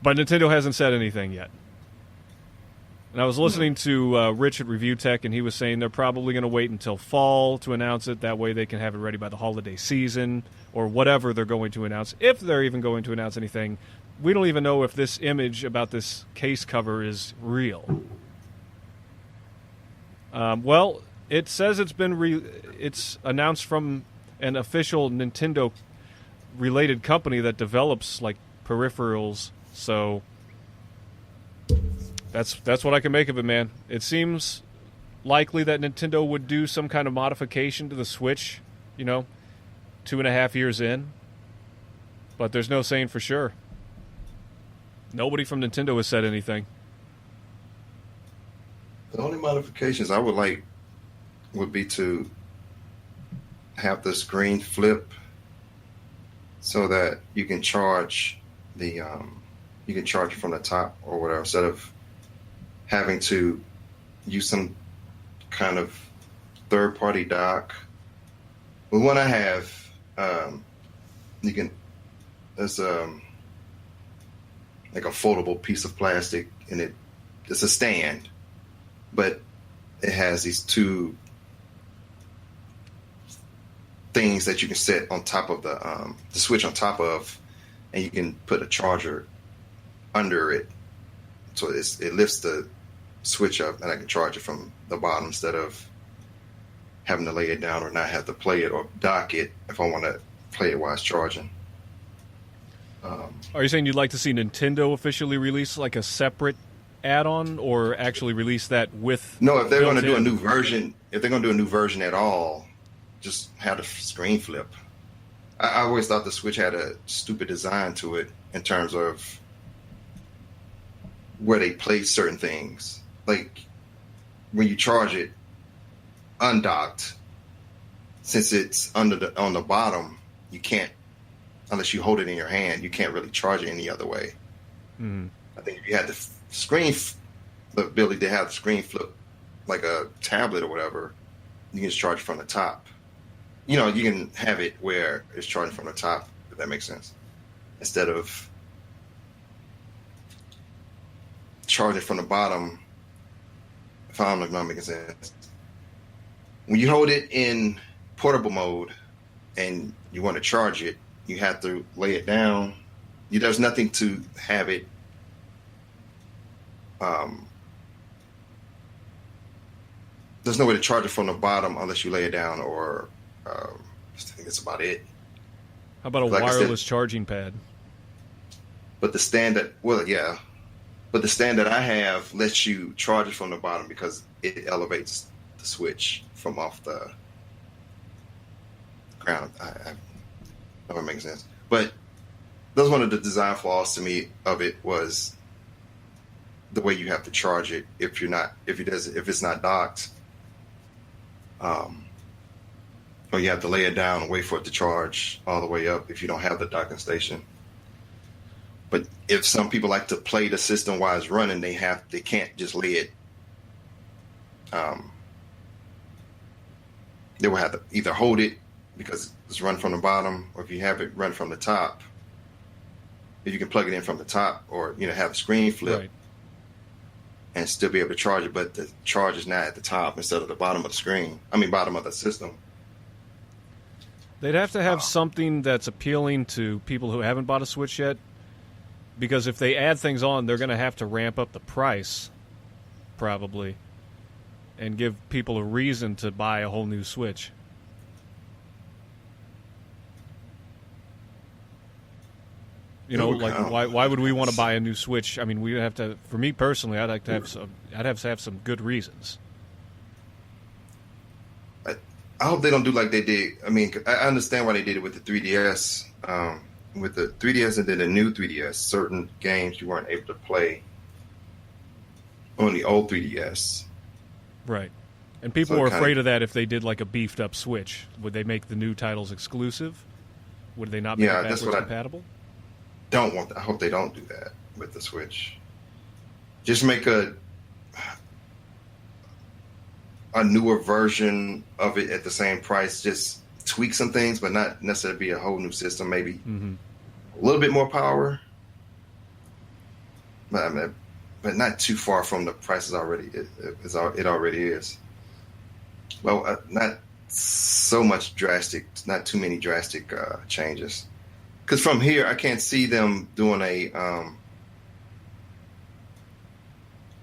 But Nintendo hasn't said anything yet. And I was listening to Rich at Review Tech, and he was saying they're probably going to wait until fall to announce it. That way they can have it ready by the holiday season or whatever they're going to announce. If they're even going to announce anything, we don't even know if this image about this case cover is real. Well, it says it's been it's announced from an official Nintendo-related company that develops like peripherals. So that's what I can make of it, man. It seems likely that Nintendo would do some kind of modification to the Switch, 2.5 years in. But there's no saying for sure. Nobody from Nintendo has said anything. The only modifications I would like would be to have the screen flip so that you can charge you can charge from the top or whatever, instead of having to use some kind of third-party dock. The one I have, there's like a foldable piece of plastic, and it's a stand, but it has these two things that you can set on top of the Switch on top of, and you can put a charger under it, so it lifts the Switch up, and I can charge it from the bottom instead of having to lay it down or not have to play it or dock it if I want to play it while it's charging. Are you saying you'd like to see Nintendo officially release like a separate add-on, or actually release that with? No, if they're going to do a built-in? new version, if they're going to do a new version at all, just have the screen flip. I always thought the Switch had a stupid design to it in terms of where they place certain things. Like when you charge it undocked, since it's on the bottom, you can't, unless you hold it in your hand, you can't really charge it any other way. Mm-hmm. I think if you had the ability to have the screen flip like a tablet or whatever, you can just charge it from the top. You know, you can have it where it's charging from the top, if that makes sense, instead of charging from the bottom. If I don't know if I'm making sense. When you hold it in portable mode and you want to charge it, you have to lay it down. There's nothing to have it. There's no way to charge it from the bottom unless you lay it down, or I think that's about it. How about a wireless charging pad? But the stand that, but the stand that I have lets you charge it from the bottom because it elevates the Switch from off the ground. I don't make sense. But that was one of the design flaws to me of it, was the way you have to charge it if it's not docked. Or you have to lay it down and wait for it to charge all the way up if you don't have the docking station. But if some people like to play the system while it's running, they can't just lay it. They will have to either hold it because it's run from the bottom, or if you have it run from the top, if you can plug it in from the top, or have a screen flip. Right. And still be able to charge it, but the charge is not at the top instead of the bottom of the screen. Bottom of the system. They'd have to have something that's appealing to people who haven't bought a Switch yet, because if they add things on, they're going to have to ramp up the price, probably, and give people a reason to buy a whole new Switch. Why would we want to buy a new Switch? We have to. For me personally, I'd have to have some good reasons. I hope they don't do like they did. I understand why they did it with the 3DS. With the 3DS and then the new 3DS, certain games you weren't able to play on the old 3DS. Right. And people were afraid of that if they did like a beefed up Switch. Would they make the new titles exclusive? Would they not make it backwards compatible? I hope they don't do that with the Switch. Just make a newer version of it at the same price. Just tweak some things, but not necessarily be a whole new system. Maybe a little bit more power, but not too far from the prices already. It already is. Well, not so much drastic. Not too many drastic changes. Because from here, I can't see them doing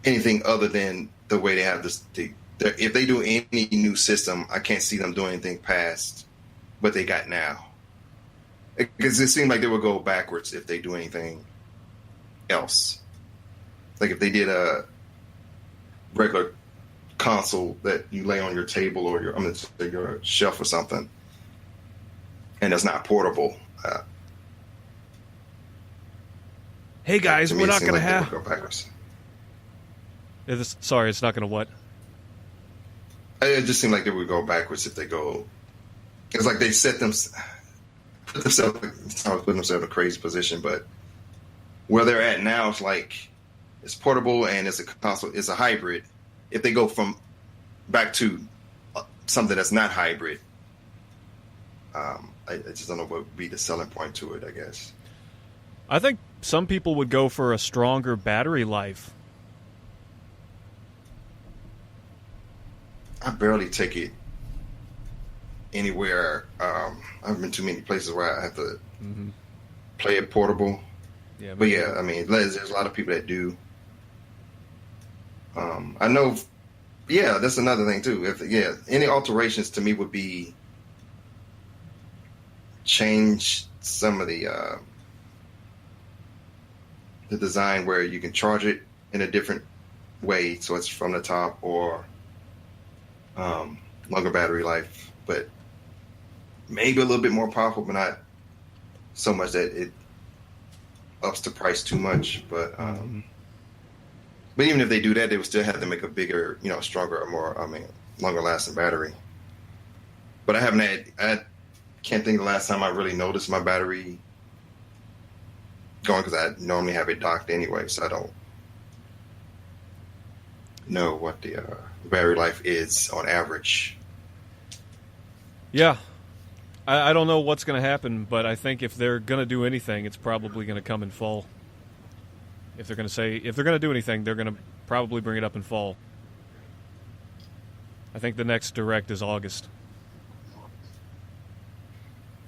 anything other than the way they have this. If they do any new system, I can't see them doing anything past what they got now. Because it seemed like they would go backwards if they do anything else. Like if they did a regular console that you lay on your table or your shelf or something, and it's not portable. Hey guys, we're not going to have. Go backwards. Sorry, it's not going to what? It just seemed like they would go backwards if they go. It's like they put themselves in a crazy position. But where they're at now, it's like it's portable and it's a console. It's a hybrid. If they go back to something that's not hybrid, I just don't know what would be the selling point to it. I guess. I think some people would go for a stronger battery life. I barely take it anywhere. I've been to many places where I have to play it portable. Yeah, but yeah, there's a lot of people that do. I know. Yeah, that's another thing too. Any alterations to me would be change some of the design where you can charge it in a different way, so it's from the top, or longer battery life, but maybe a little bit more powerful, but not so much that it ups the price too much. But even if they do that, they would still have to make a bigger, stronger, or more, longer lasting battery. But I can't think of the last time I really noticed my battery going, because I normally have it docked anyway, so I don't know what the battery life is on average. Yeah. I don't know what's going to happen, but I think if they're going to do anything, it's probably going to come in fall. If they're going to do anything, they're going to probably bring it up in fall. I think the next direct is August.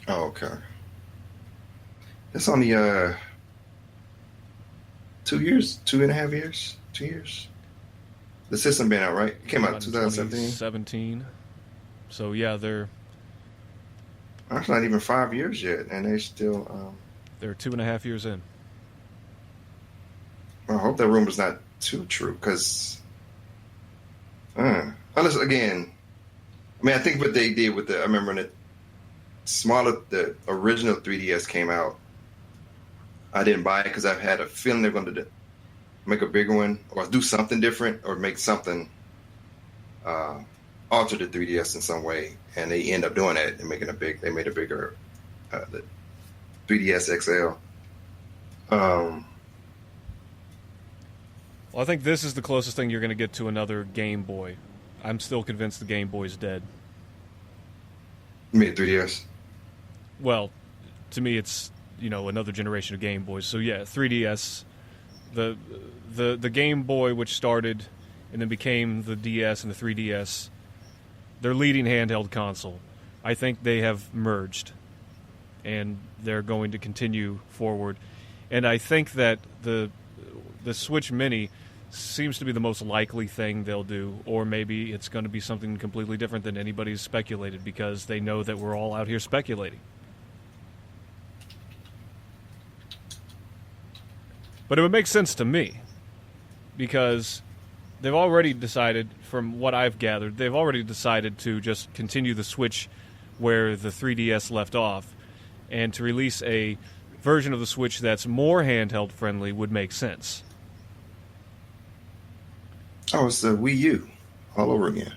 Oh, okay. It's only 2 years, 2.5 years, 2 years. The system been out, right? It came out in 2017. 2017. So yeah, That's not even 5 years yet, and they still. They're 2.5 years in. I hope that rumor's not too true, because unless, again, I think what they did with I remember when the original 3DS came out, I didn't buy it because I've had a feeling they're going to make a bigger one, or do something different, or make something alter the 3DS in some way, and they end up doing that and making they made a bigger the 3DS XL. Well, I think this is the closest thing you're going to get to another Game Boy. I'm still convinced the Game Boy's dead. You mean 3DS? Well, to me, it's another generation of Game Boys. So yeah, 3DS, the Game Boy, which started and then became the DS and the 3DS, their leading handheld console. I think they have merged, and they're going to continue forward. And I think that the Switch Mini seems to be the most likely thing they'll do, or maybe it's going to be something completely different than anybody's speculated, because they know that we're all out here speculating. But it would make sense to me, because they've already decided, from what I've gathered, they've already decided to just continue the Switch where the 3DS left off, and to release a version of the Switch that's more handheld friendly would make sense. Oh, it's the Wii U all over again.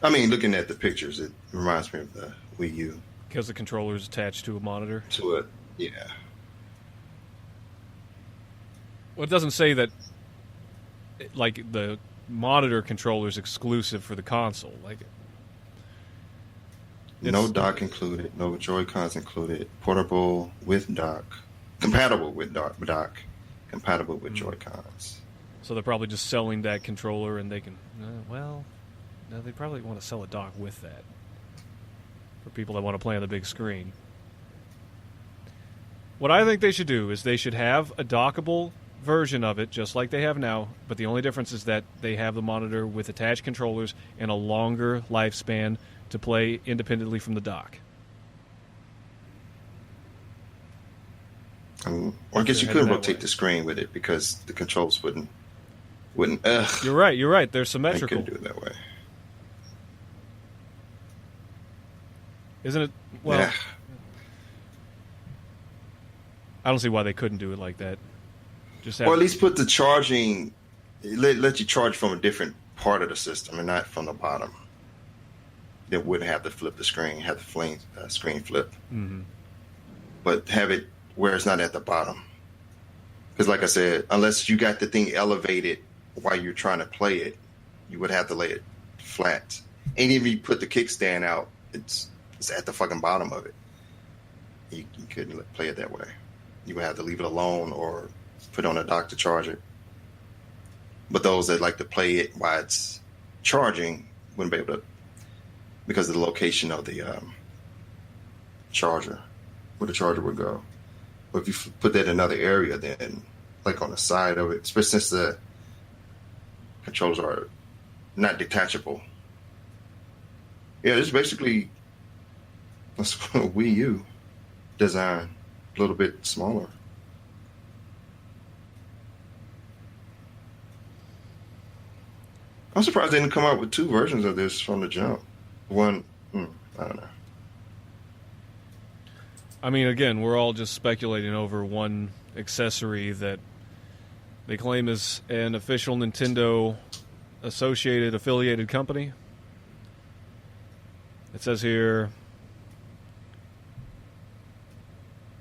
Looking at the pictures, it reminds me of the Wii U. Because the controller is attached to a monitor? To it, yeah. Well, it doesn't say that, the monitor controller is exclusive for the console. No dock included, no Joy-Cons included, portable with dock, compatible with dock, compatible with Joy-Cons. So they're probably just selling that controller, and they can, no, they probably want to sell a dock with that for people that want to play on the big screen. What I think they should do is they should have a dockable version of it, just like they have now, but the only difference is that they have the monitor with attached controllers and a longer lifespan to play independently from the dock. I guess you could rotate the screen with it, because the controls wouldn't. You're right. They're symmetrical. You could do it that way. Isn't it? Well, yeah. I don't see why they couldn't do it like that. Or at least put the charging, let you charge from a different part of the system and not from the bottom. They wouldn't have to flip the screen, have the screen flip. Mm-hmm. But have it where it's not at the bottom. Because like I said, unless you got the thing elevated while you're trying to play it, you would have to lay it flat. And even if you put the kickstand out, it's at the fucking bottom of it. You couldn't play it that way. You would have to leave it alone or put on a dock to charge it. But those that like to play it while it's charging wouldn't be able to, because of the location of the charger, where the charger would go. But if you put that in another area, then like on the side of it, especially since the controls are not detachable. Yeah, it's basically a Wii U design, a little bit smaller. I'm surprised they didn't come out with two versions of this from the jump. One, I don't know. I mean, again, we're all just speculating over one accessory that they claim is an official Nintendo affiliated company. It says here,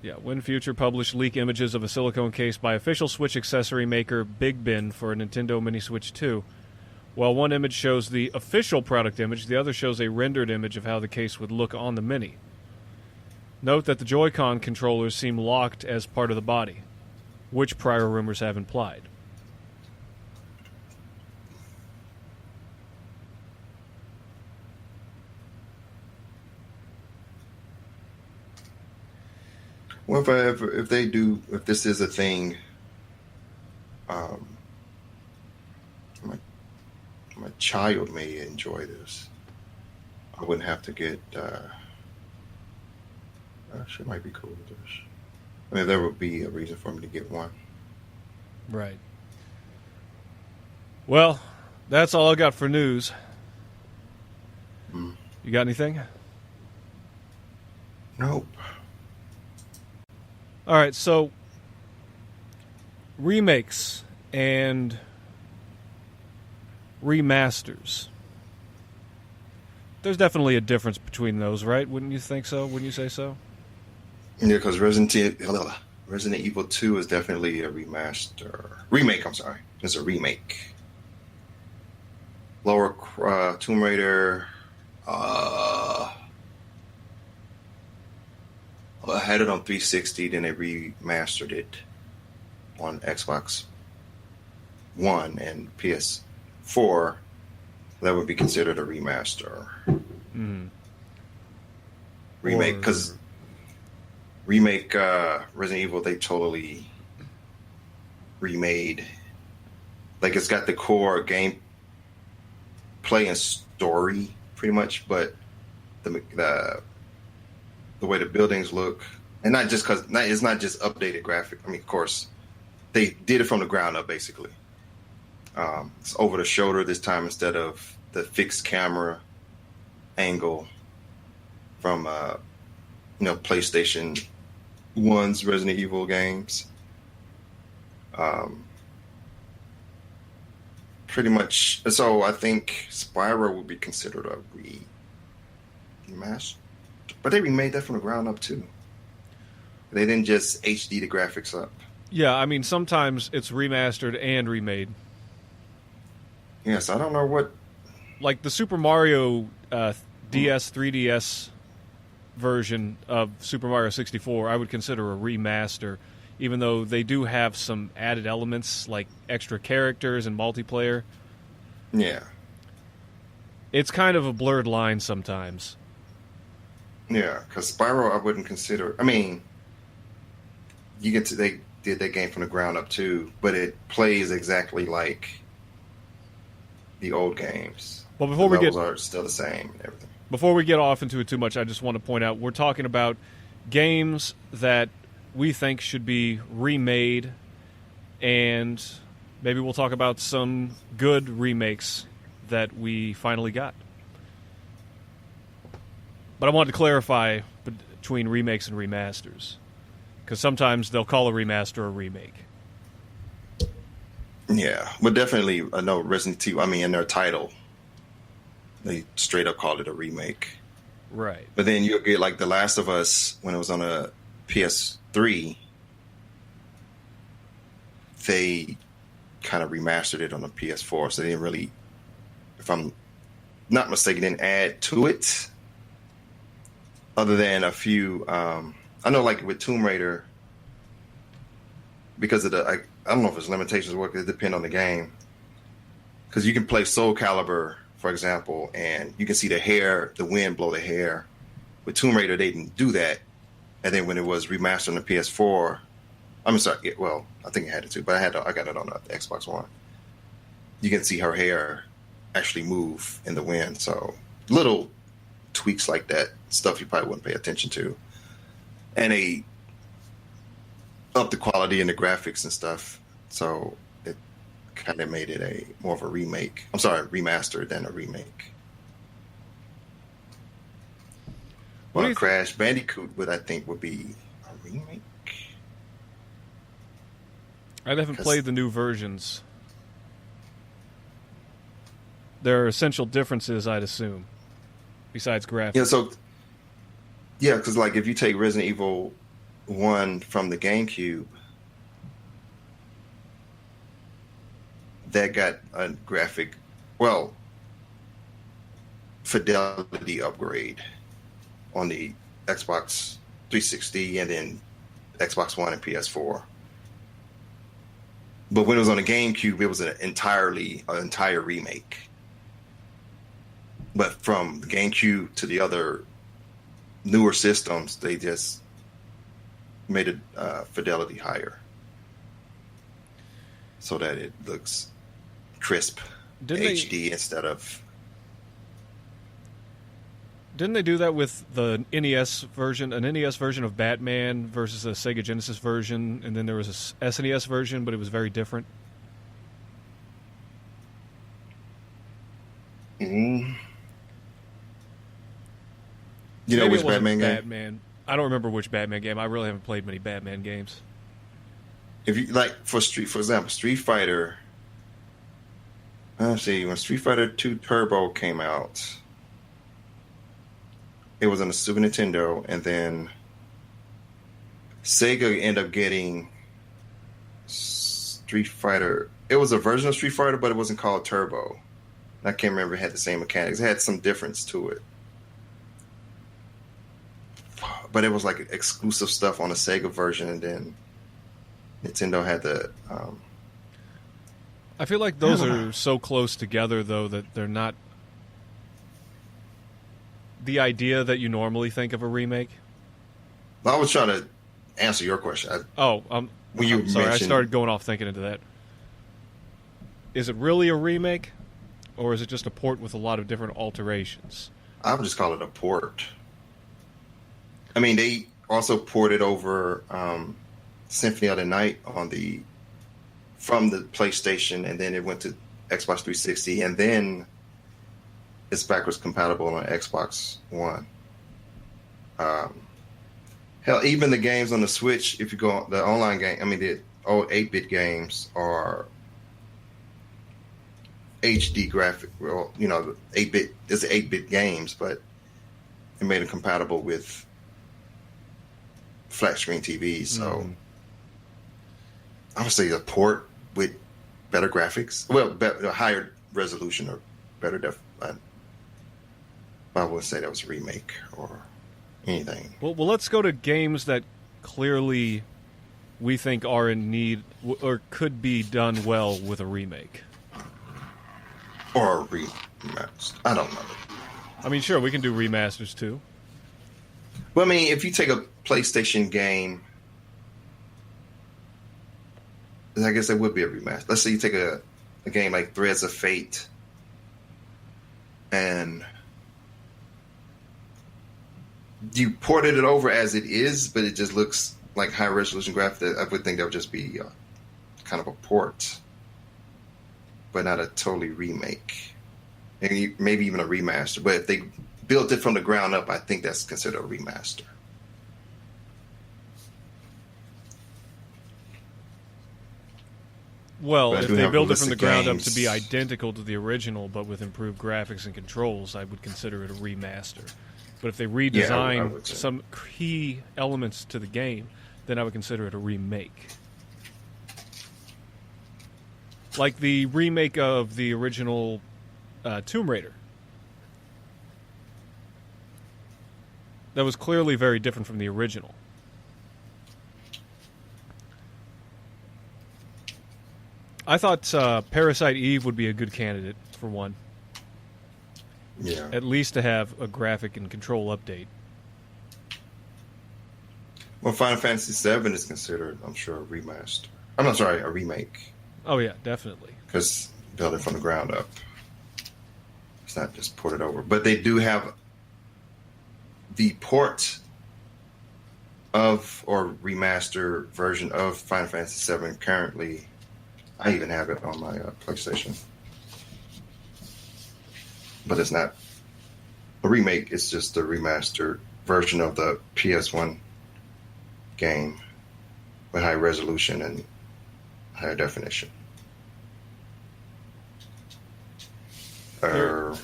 WinFuture published leak images of a silicone case by official Switch accessory maker Big Bin for a Nintendo Mini Switch 2. While one image shows the official product image, the other shows a rendered image of how the case would look on the Mini. Note that the Joy-Con controllers seem locked as part of the body, which prior rumors have implied. Well, if this is a thing, my child may enjoy this. I wouldn't have to get. She might be cool with this. I mean, there would be a reason for me to get one. Right. Well, that's all I got for news. You got anything? Nope. All right, so remakes and remasters. There's definitely a difference between those, right? Wouldn't you think so? Wouldn't you say so? Yeah, because Resident Evil 2 is definitely a remake. I'm sorry, it's a remake. Lower Tomb Raider. I had it on 360, then they remastered it on Xbox One and PS4. That would be considered a remaster. Remake, because Resident Evil, they totally remade. Like, it's got the core game play and story pretty much, but the way the buildings look, and not just because it's not just updated graphic. I mean, of course, they did it from the ground up, basically. It's over the shoulder this time instead of the fixed camera angle from PlayStation 1's Resident Evil games. Pretty much. So I think Spyro would be considered a remaster. But they remade that from the ground up, too. They didn't just HD the graphics up. Yeah, I mean, sometimes it's remastered and remade. Yes, I don't know what... Like the Super Mario DS, 3DS version of Super Mario 64, I would consider a remaster, even though they do have some added elements, like extra characters and multiplayer. Yeah. It's kind of a blurred line sometimes. Yeah, because Spyro I wouldn't consider... I mean, they did that game from the ground up too, but it plays exactly like the old games. Well, the levels are still the same and everything. Before we get off into it too much, I just want to point out we're talking about games that we think should be remade, and maybe we'll talk about some good remakes that we finally got. But I wanted to clarify between remakes and remasters, because sometimes they'll call a remaster a remake. Yeah, but definitely, I know Resident Evil, in their title, they straight up called it a remake. Right. But then you'll get like The Last of Us when it was on a PS3. They kind of remastered it on the PS4, so they didn't really, if I'm not mistaken, didn't add to it. Other than a few, I know like with Tomb Raider, because of I don't know if it's limitations or what, it depends on the game. Because you can play Soul Calibur, for example, and you can see the wind blow the hair. With Tomb Raider, they didn't do that. And then when it was remastered on the PS4, I'm sorry, well, I think it had it too, but I got it on the Xbox One. You can see her hair actually move in the wind. So little tweaks like that, stuff you probably wouldn't pay attention to. And they up the quality and the graphics and stuff. So kind of made it a more of a remake. I'm sorry, remaster than a remake. Well, Crash Bandicoot would be a remake. I haven't played the new versions. There are essential differences, I'd assume, besides graphics. Because like if you take Resident Evil 1 from the GameCube, that got a graphic, fidelity upgrade on the Xbox 360 and then Xbox One and PS4. But when it was on the GameCube, it was an entire remake. But from the GameCube to the other newer systems, they just made it fidelity higher so that it looks crisp, HD instead of. Didn't they do that with the NES version? An NES version of Batman versus a Sega Genesis version, and then there was a SNES version, but it was very different. Mm-hmm. You know which Batman game? I don't remember which Batman game. I really haven't played many Batman games. If you like, for example, Street Fighter. Let's see, when Street Fighter 2 Turbo came out, it was on the Super Nintendo, and then Sega ended up getting Street Fighter. It was a version of Street Fighter, but it wasn't called Turbo. I can't remember. It had the same mechanics. It had some difference to it. But it was like exclusive stuff on the Sega version, and then Nintendo had the. I feel like those are so close together, though, that they're not the idea that you normally think of a remake. I was trying to answer your question. When you sorry, I started going off thinking into that. Is it really a remake, or is it just a port with a lot of different alterations? I would just call it a port. I mean, they also ported over Symphony of the Night from the PlayStation, and then it went to Xbox 360, and then it's backwards compatible on Xbox One. Hell, even the games on the Switch, if you go the online game, I mean, the old 8-bit games are HD graphic. Well, 8-bit. It's 8-bit games, but it made them compatible with flat screen TVs. So I would say a port with better graphics, higher resolution or better def. I wouldn't say that was a remake or anything. Well, let's go to games that clearly we think are in need or could be done well with a remake. Or a remaster. I don't know. I mean, sure, we can do remasters too. Well, I mean, if you take a PlayStation game, I guess it would be a remaster. Let's say you take a game like Threads of Fate and you ported it over as it is, but it just looks like high resolution graphics. I would think that would just be kind of a port, but not a totally remake. And maybe even a remaster. But if they built it from the ground up, I think that's considered a remaster. Well, if they build it from the ground up to be identical to the original, but with improved graphics and controls, I would consider it a remaster. But if they redesign some key elements to the game, then I would consider it a remake. Like the remake of the original Tomb Raider. That was clearly very different from the original. I thought Parasite Eve would be a good candidate for one. Yeah. At least to have a graphic and control update. Well, Final Fantasy VII is considered, I'm sure, a remaster. I'm not sorry, a remake. Oh, yeah, definitely. Because build it from the ground up. It's not just ported over. But they do have the port of or remaster version of Final Fantasy VII currently I even have it on my PlayStation, but it's not a remake. It's just a remastered version of the PS1 game with high resolution and higher definition. There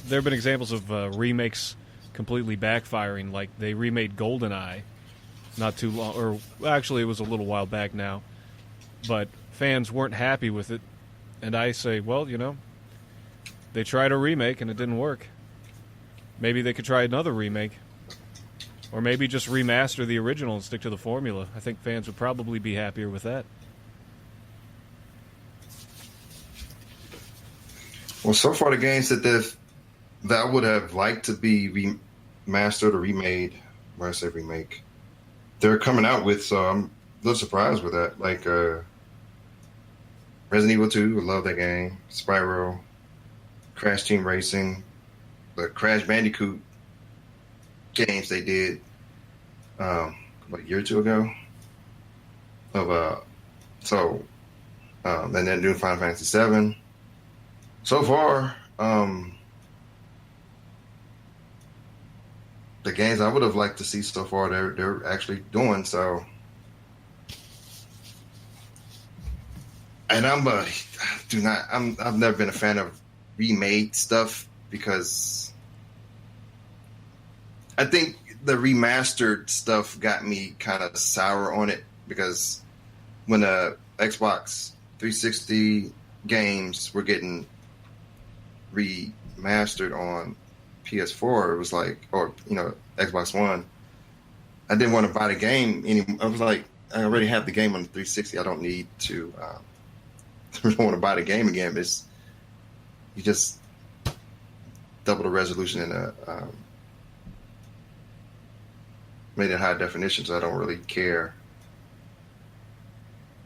have been examples of remakes completely backfiring. Like they remade GoldenEye not too long, or actually it was a little while back now, but fans weren't happy with it. And I say, well, you know, they tried a remake and it didn't work. Maybe they could try another remake. Or maybe just remaster the original and stick to the formula. I think fans would probably be happier with that. Well, so far the games that I would have liked to be remastered or remade, when I say remake, they're coming out with, so I'm a little surprised with that. Like Resident Evil 2, I love that game. Spyro, Crash Team Racing, the Crash Bandicoot games they did a year or two ago. And then doing Final Fantasy 7. So far, the games I would have liked to see so far, they're actually doing so. And I've never been a fan of remade stuff because I think the remastered stuff got me kind of sour on it because when the Xbox 360 games were getting remastered on PS4, it was like, or Xbox One, I didn't want to buy the game anymore. I was like, I already have the game on the 360. I don't need to. I don't want to buy the game again. You just double the resolution and made it high definition, so I don't really care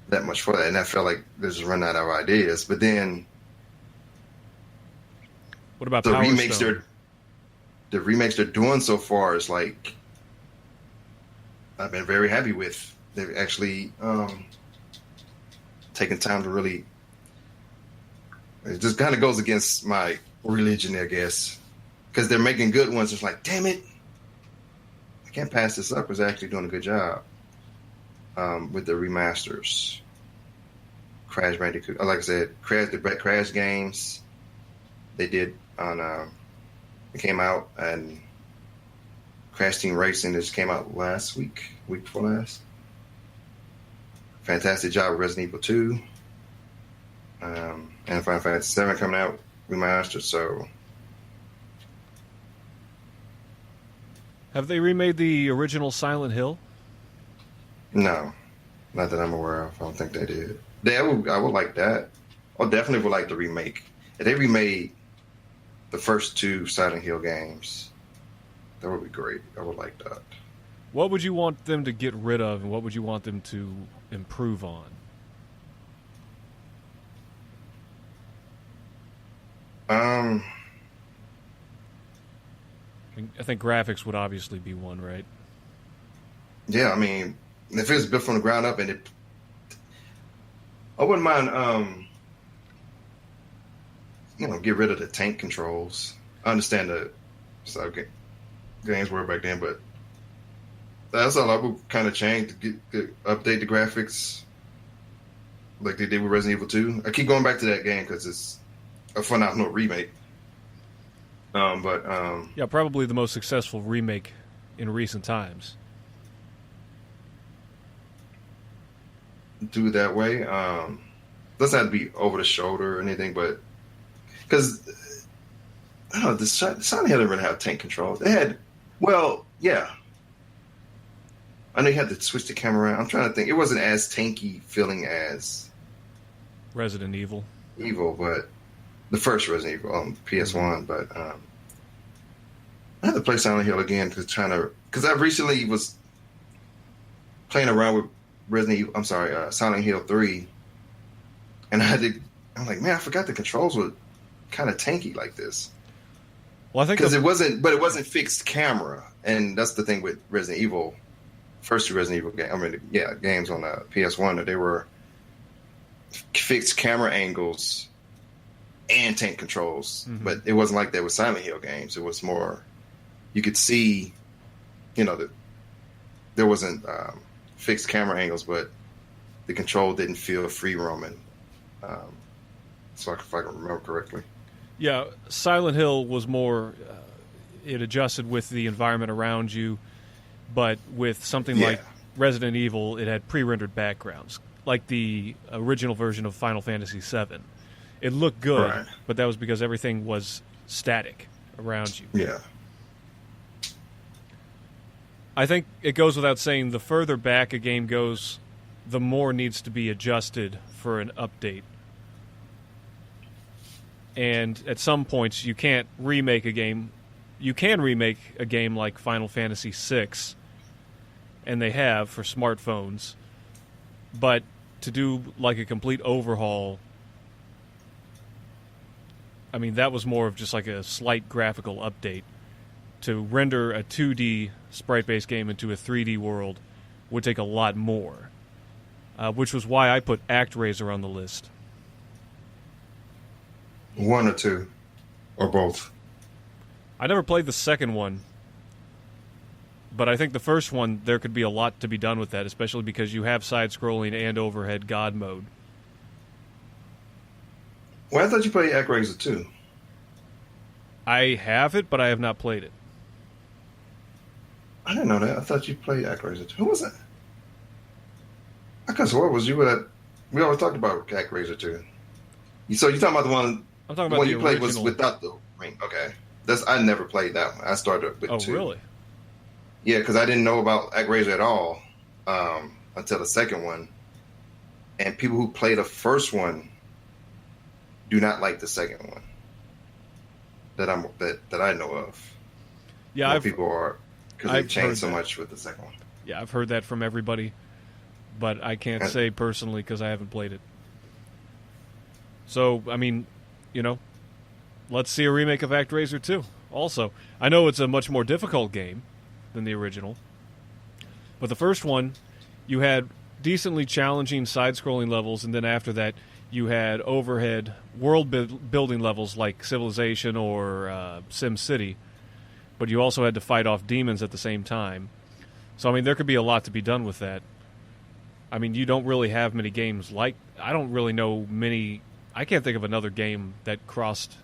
that much for that. And I felt like there's a run out of ideas. But then, what about the Power remakes? Stone? The remakes they're doing so far is like I've been very happy with. They've actually taken time to really. It just kind of goes against my religion, I guess, because they're making good ones. It's like, damn it, I can't pass this up. It's actually doing a good job with the remasters. Crash Bandicoot, like I said, the Crash games they did on. It came out, and Crash Team Racing just came out week before last. Fantastic job with Resident Evil 2. And Final Fantasy 7 coming out remastered, so. Have they remade the original Silent Hill? No, not that I'm aware of. I don't think they did. I would like that. I definitely would like the remake. If they remade the first two Silent Hill games, that would be great. I would like that. What would you want them to get rid of, and what would you want them to improve on? I think graphics would obviously be one, right? Yeah, I mean, if it was built from the ground up, and I wouldn't mind, get rid of the tank controls. I understand games were back then, but that's all I would kind of change to update the graphics, like they did with Resident Evil 2. I keep going back to that game because it's a phenomenal remake. Yeah, probably the most successful remake in recent times. Do it that way. Doesn't have to be over the shoulder or anything, but because I don't know, the Silent Hill didn't really have tank controls. They had, yeah. I know you had to switch the camera around. I'm trying to think. It wasn't as tanky feeling as Resident Evil. But the first Resident Evil on PS1. But I had to play Silent Hill again because I recently was playing around with Silent Hill 3, and I'm like, man, I forgot the controls were kind of tanky like this. Well, I think because it wasn't fixed camera, and that's the thing with Resident Evil. First two Resident Evil games on the PS1, that fixed camera angles and tank controls. Mm-hmm. But it wasn't like that with Silent Hill games. It was more, you could see, that there wasn't fixed camera angles, but the control didn't feel free roaming. So if I can remember correctly. Yeah, Silent Hill was more, it adjusted with the environment around you, but with something like Resident Evil, it had pre-rendered backgrounds, like the original version of Final Fantasy VII. It looked good, right, but that was because everything was static around you. Yeah. I think it goes without saying, the further back a game goes, the more needs to be adjusted for an update. And at some points, you can't remake a game. You can remake a game like Final Fantasy VI, and they have for smartphones. But to do like a complete overhaul, I mean, that was more of just like a slight graphical update. To render a 2D sprite-based game into a 3D world would take a lot more, which was why I put ActRaiser on the list. One or two, or both. I never played the second one, but I think the first one, there could be a lot to be done with that, especially because you have side-scrolling and overhead God mode. Well, I thought you played ActRaiser 2. I have it, but I have not played it. I didn't know that. I thought you played ActRaiser 2. Who was that? I could swear it was you that we always talked about ActRaiser 2. So you're talking about the one? I'm talking the about one the you played original. was without the ring. Okay, I never played that one. I started with 2. Oh, really? Yeah, because I didn't know about ActRaiser at all until the second one. And people who play the first one do not like the second one. That I know of. Yeah, people are, because they've changed so much with the second one. Yeah, I've heard that from everybody, but I can't say personally because I haven't played it. So, I mean, let's see a remake of ActRaiser 2. Also, I know it's a much more difficult game than the original, but the first one, you had decently challenging side-scrolling levels, and then after that, you had overhead world-building levels like Civilization or SimCity, but you also had to fight off demons at the same time. So, I mean, there could be a lot to be done with that. I mean, you don't really have many games like... I don't really know many... I can't think of another game that crossed,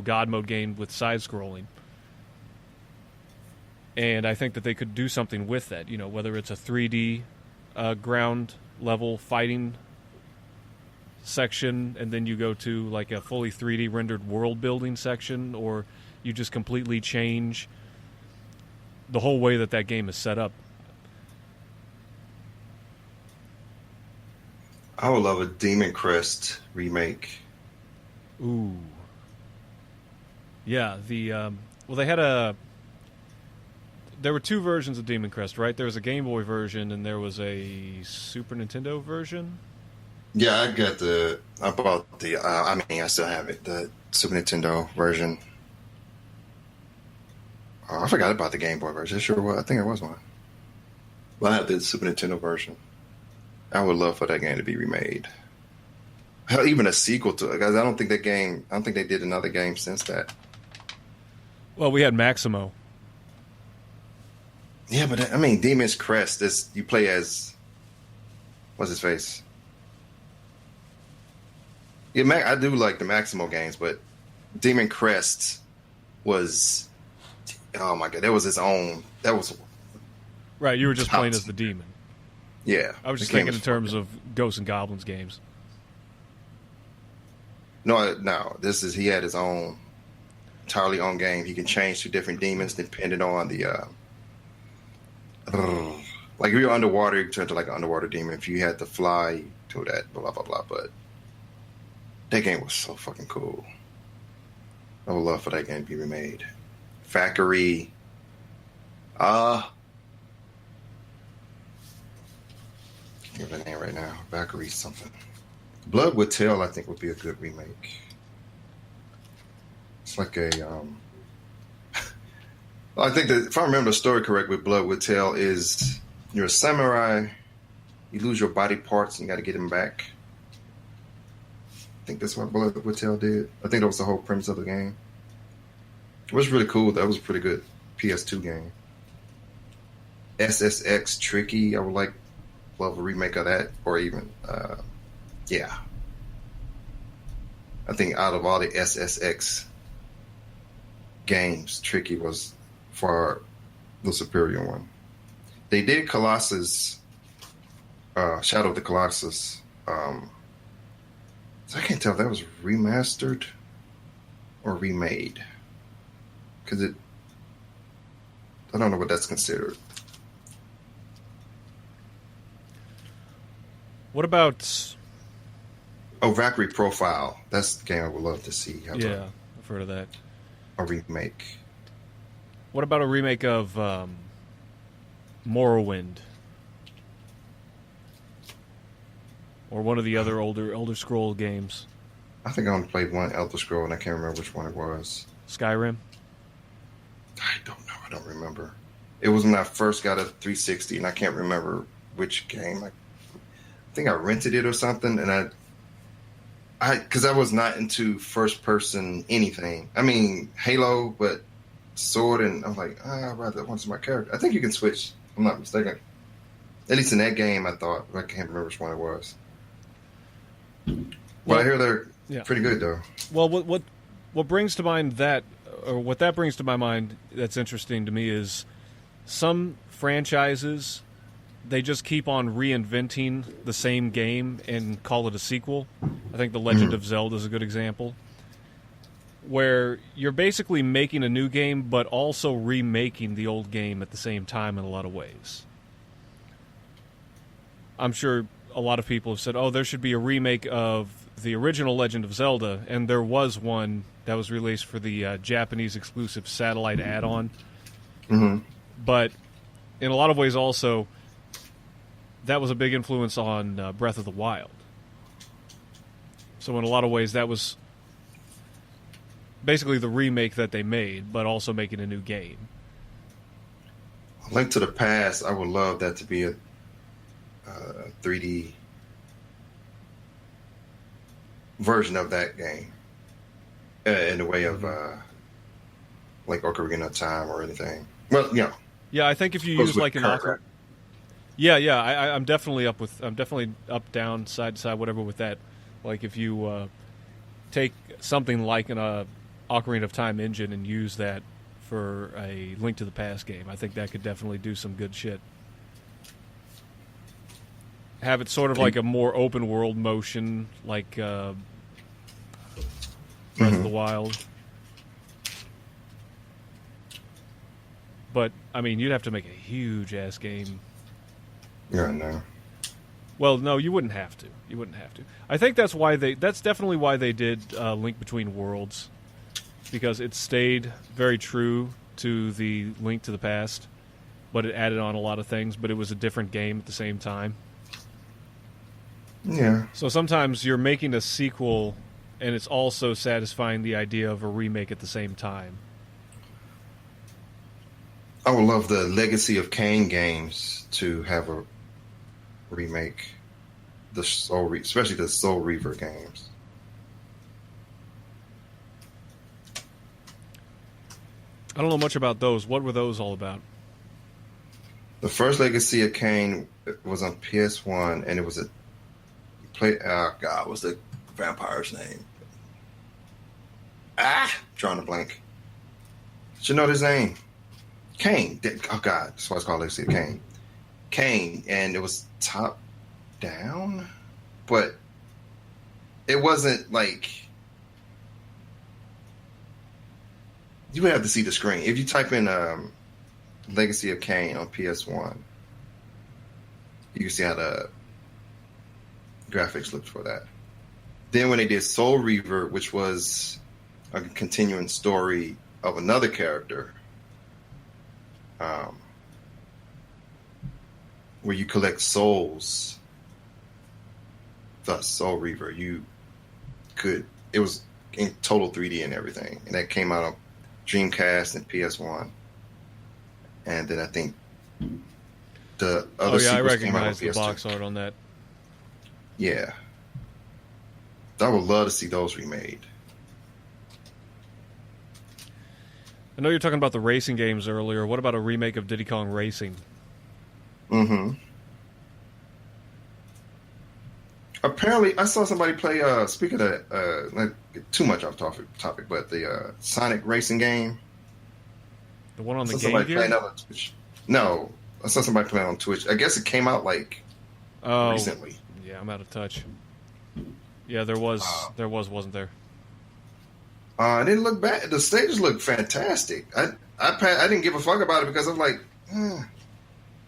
God mode game with side-scrolling. And I think that they could do something with that, whether it's a 3D ground level fighting section, and then you go to like a fully 3D rendered world building section, or you just completely change the whole way that game is set up. I would love a Demon Crest remake. Ooh. Yeah, they had there were 2 versions of Demon Crest, right? There was a Game Boy version and there was a Super Nintendo version. Yeah, I bought the, I still have it, the Super Nintendo version. Oh, I forgot about the Game Boy version. Sure was. I think there was one. But I have the Super Nintendo version. I would love for that game to be remade. Hell, even a sequel to it, because I don't think they did another game since that. Well, we had Maximo. Yeah, but Demon's Crest, you play as, what's his face? Yeah, I do like the Maximo games, but Demon Crest was, oh my god, that was its own, that was... Right, you were just playing as the demon. Yeah. I was just thinking in terms of Ghosts and Goblins games. No, he had his own, entirely own game. He can change to different demons depending on the, like if you're underwater, you turn to like an underwater demon. If you had to fly to that, blah, blah, blah. But that game was so fucking cool. I would love for that game to be remade. Factory. Give it a name right now. Valkyrie something. Blood with Tail, I think, would be a good remake. It's like a, I think that if I remember the story correct with Blood with Tail is you're a samurai, you lose your body parts and you got to get them back. think that's what Blood Hotel did. I think that was the whole premise of the game. It was really cool. That was a pretty good PS2 game. SSX Tricky. I would love a remake of that, or even yeah. I think out of all the SSX games, Tricky was far the superior one. They did Colossus, Shadow of the Colossus. So I can't tell if that was remastered or remade, because I don't know what that's considered. What about? Oh, Valkyrie Profile. That's the game I would love to see. Yeah, I've heard of that. A remake. What about a remake of Morrowind? Or one of the other Elder Scroll games? I think I only played one Elder Scroll, and I can't remember which one it was. Skyrim? I don't know. I don't remember. It was when I first got a 360, and I can't remember which game. I think I rented it or something, and because I was not into first person anything. I mean, Halo, but sword, and I'm like, I'd rather want my character. I think you can switch. I'm not mistaken. At least in that game, I thought. But I can't remember which one it was. Well, I hear they're pretty good, though. Well, what brings to mind that, or what that brings to my mind that's interesting to me is some franchises, they just keep on reinventing the same game and call it a sequel. I think The Legend of Zelda is a good example, where you're basically making a new game but also remaking the old game at the same time in a lot of ways. I'm sure a lot of people have said, oh, there should be a remake of the original Legend of Zelda, and there was one that was released for the Japanese exclusive satellite add-on. Mm-hmm. But in a lot of ways also, that was a big influence on Breath of the Wild. So in a lot of ways, that was basically the remake that they made, but also making a new game. Link to the Past, I would love that to be a 3D version of that game in the way of like Ocarina of Time or anything. Well, yeah, I think if you use like an Ocarina. Yeah, I'm definitely up, down, side to side, whatever with that. Like if you take something like an Ocarina of Time engine and use that for a Link to the Past game, I think that could definitely do some good shit. Have it sort of like a more open world motion, like Breath of the Wild. But I mean, you'd have to make a huge ass game. Yeah, no. Well, no, you wouldn't have to. You wouldn't have to. I think that's definitely why they did Link Between Worlds, because it stayed very true to the Link to the Past, but it added on a lot of things, but it was a different game at the same time. Yeah. So sometimes you're making a sequel, and it's also satisfying the idea of a remake at the same time. I would love the Legacy of Kain games to have a remake, especially the Soul Reaver games. I don't know much about those. What were those all about? The first Legacy of Kain was on PS1, and it was what's the vampire's name? Drawing a blank. Should know his name. Kain. Oh God, that's why it's called Legacy of Kain. Kain, and it was top down, but it wasn't like, you would have to see the screen. If you type in Legacy of Kain on PS1, you can see how the graphics looked for that. Then when they did Soul Reaver, which was a continuing story of another character, where you collect souls, thus Soul Reaver, it was in total 3D and everything, and that came out on Dreamcast and PS1, and then I think the other I sequels recognize came out on the PS2. box art on that. Yeah. I would love to see those remade. I know you're talking about the racing games earlier. What about a remake of Diddy Kong Racing? Mm-hmm. Apparently, I saw somebody play. Speaking of that, not too much off topic, but the Sonic racing game. The one on the I saw Game somebody Gear? playing that on Twitch. No, I saw somebody playing on Twitch. I guess it came out like recently. Yeah, I'm out of touch. Yeah, there wasn't there? It didn't look bad. The stages looked fantastic. I didn't give a fuck about it because I'm like, I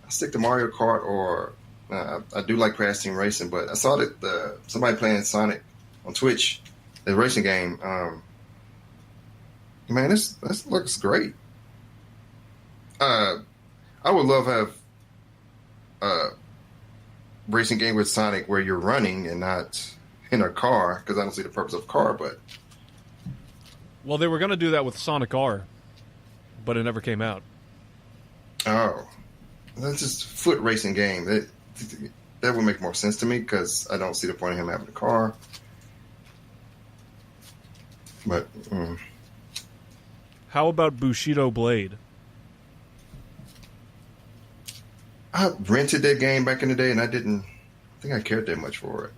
stick to Mario Kart or I do like Crash Team Racing, but I saw that somebody playing Sonic on Twitch, the racing game. Man, this looks great. I would love to have a racing game with Sonic where you're running and not in a car, because I don't see the purpose of a car, but... Well, they were going to do that with Sonic R, but it never came out. Oh. That's just a foot racing game. That would make more sense to me, because I don't see the point of him having a car. But... How about Bushido Blade? I rented that game back in the day, and I think I cared that much for it.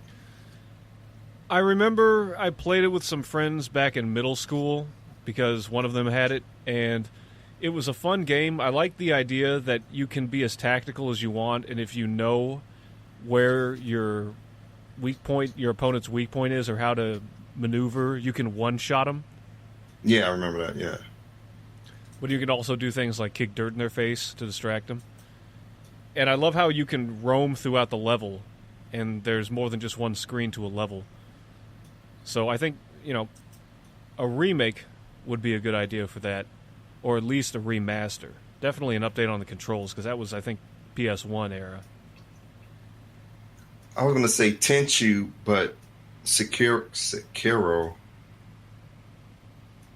I remember I played it with some friends back in middle school because one of them had it, and it was a fun game. I like the idea that you can be as tactical as you want, and if you know where your opponent's weak point is, or how to maneuver, you can one-shot them. Yeah, I remember that, yeah. But you can also do things like kick dirt in their face to distract them. And I love how you can roam throughout the level, and there's more than just one screen to a level. So I think, a remake would be a good idea for that, or at least a remaster. Definitely an update on the controls, because that was, I think, PS1 era. I was going to say Tenchu, but Sekiro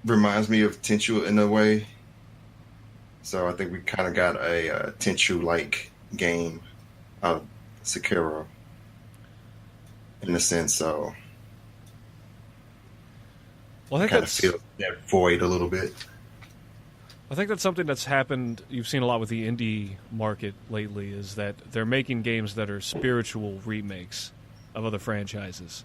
reminds me of Tenchu in a way. So I think we kind of got a Tenchu-like game out of Sekiro in a sense. So well, I think kind of feel that void a little bit. I think that's something that's happened. You've seen a lot with the indie market lately, is that they're making games that are spiritual remakes of other franchises.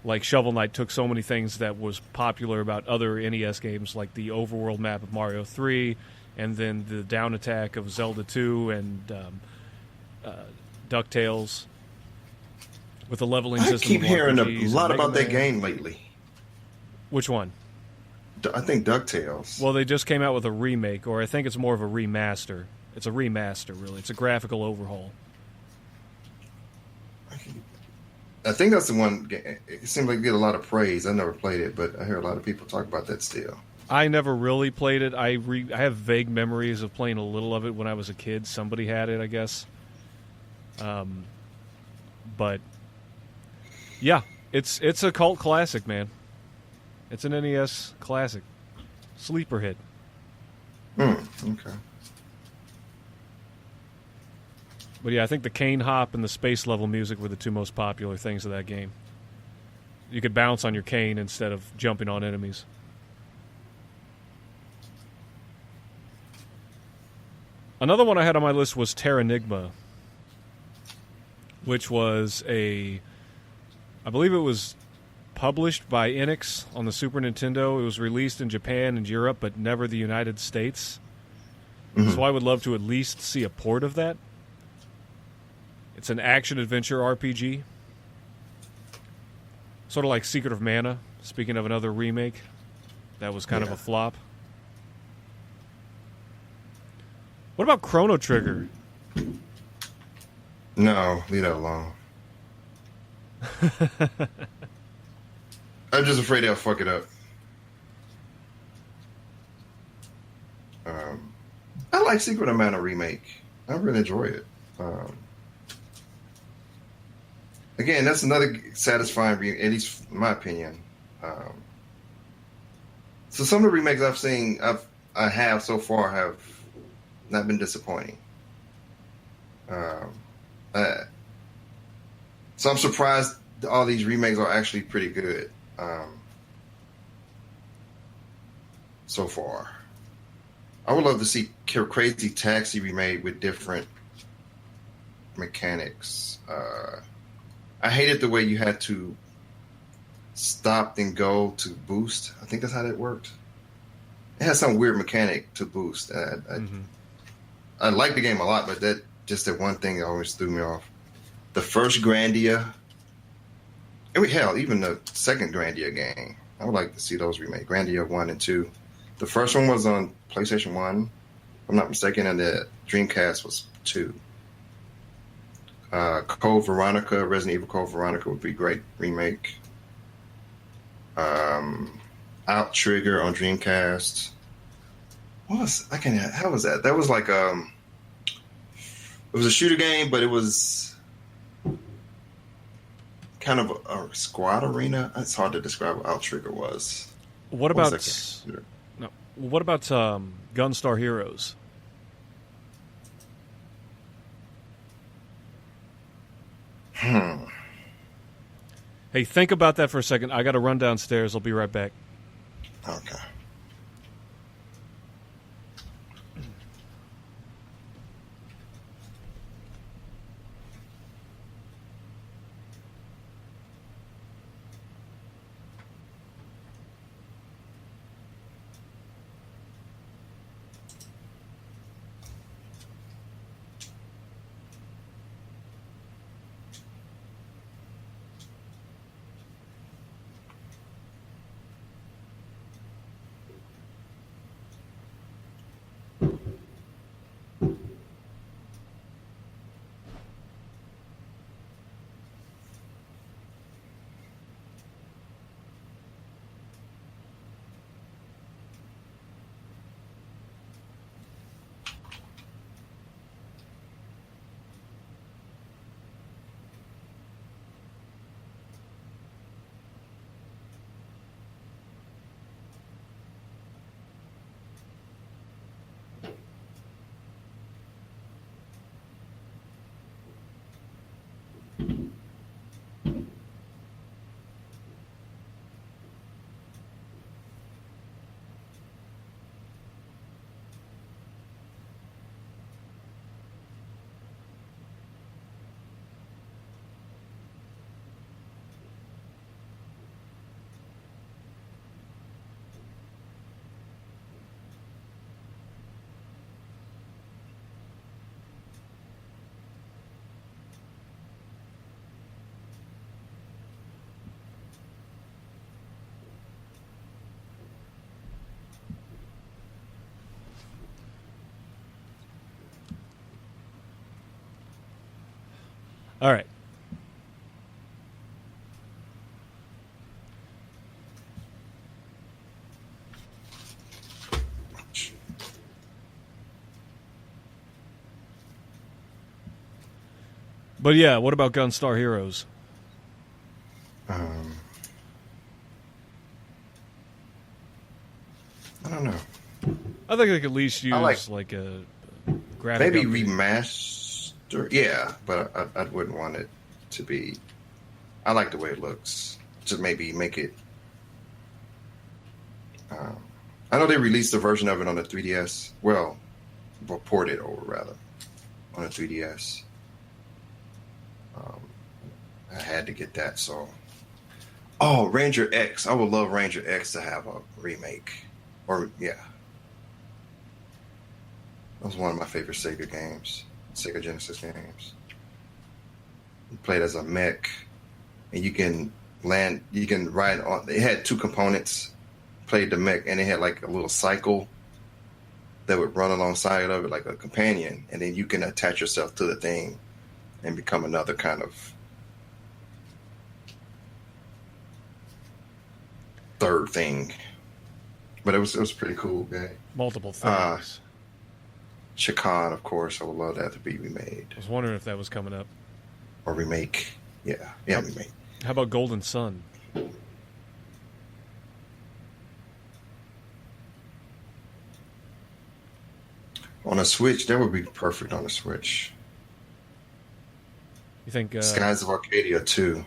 Like Shovel Knight took so many things that was popular about other NES games, like the overworld map of Mario 3, and then the down attack of Zelda 2 and DuckTales, with the leveling system. I keep hearing a lot about Man. that game lately. Which one? I think DuckTales. Well, they just came out with a remake, or I think it's more of a remaster. It's a remaster, really. It's a graphical overhaul. I think that's the one. It seems like it get a lot of praise. I never played it, but I hear a lot of people talk about that still. I never really played it. I have vague memories of playing a little of it when I was a kid. Somebody had it, I guess. But yeah, it's a cult classic, man. It's an NES classic, sleeper hit. Okay. But yeah, I think the cane hop and the space level music were the two most popular things of that game. You could bounce on your cane instead of jumping on enemies. Another one I had on my list was Terranigma, which was I believe it was published by Enix on the Super Nintendo. It was released in Japan and Europe, but never the United States. Mm-hmm. So I would love to at least see a port of that. It's an action-adventure RPG. Sort of like Secret of Mana, speaking of another remake. That was kind of a flop. What about Chrono Trigger? No, leave that alone. I'm just afraid they'll fuck it up. I like Secret of Mana remake. I really enjoy it. Again, that's another satisfying, at least in my opinion. So some of the remakes I've seen, I have so far have not been disappointing. So I'm surprised all these remakes are actually pretty good so far. I would love to see Crazy Taxi remade with different mechanics. I hated the way you had to stop and go to boost. I think that's how that worked. It had some weird mechanic to boost. I like the game a lot, but that one thing always threw me off. The first Grandia, hell, even the second Grandia game, I would like to see those remade. Grandia 1 and 2. The first one was on PlayStation 1, if I'm not mistaken, and the Dreamcast was 2. Code Veronica, Resident Evil Code Veronica would be great remake. Out Trigger on Dreamcast. How was that? That was like it was a shooter game, but it was kind of a squad arena. It's hard to describe what Out Trigger was. What about Gunstar Heroes? Hey, think about that for a second. I got to run downstairs. I'll be right back. Okay. All right. But yeah, what about Gunstar Heroes? I don't know. I think they could at least use like a graphic maybe update. remaster. Yeah, but I wouldn't want it to be. I like the way it looks. To maybe make it. I know they released a version of it on the 3DS. Well, ported over rather on the 3DS. I had to get that. So, Ranger X. I would love Ranger X to have a remake. Or yeah, that was one of my favorite Sega games. Sega Genesis games. You played as a mech, and you can ride on. It had two components. Played the mech, and it had like a little cycle that would run alongside of it, like a companion, and then you can attach yourself to the thing and become another kind of third thing. But it was pretty cool game. Multiple things. Chicon, of course. I would love that to be remade. I was wondering if that was coming up. Or remake. Yeah, remake. How about Golden Sun? On a Switch, that would be perfect on a Switch. You think Skies of Arcadia 2.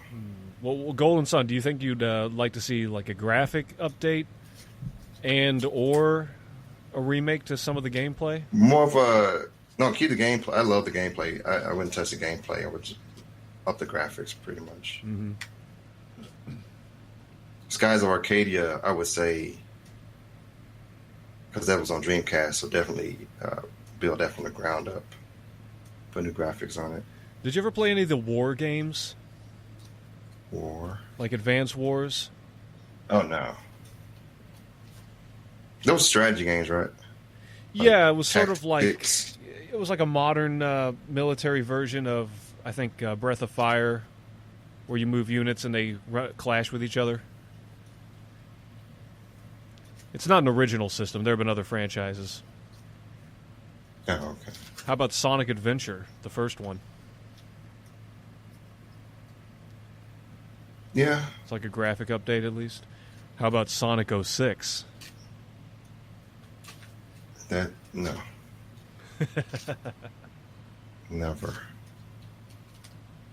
Well, Golden Sun, do you think you'd like to see like a graphic update and or a remake to some of the gameplay? More of a no. Keep the gameplay. I love the gameplay. I wouldn't touch the gameplay. I would just up the graphics pretty much. Mm-hmm. Skies of Arcadia, I would say, because that was on Dreamcast, so definitely build that from the ground up. Put new graphics on it. Did you ever play any of the war games? War? Like Advance Wars? Oh, no. Those strategy games, right? Yeah, it was sort of like... Tactics. It was like a modern military version of, I think, Breath of Fire, where you move units and they clash with each other. It's not an original system. There have been other franchises. Oh, okay. How about Sonic Adventure, the first one? Yeah. It's like a graphic update, at least. How about Sonic 06? That, no. Never.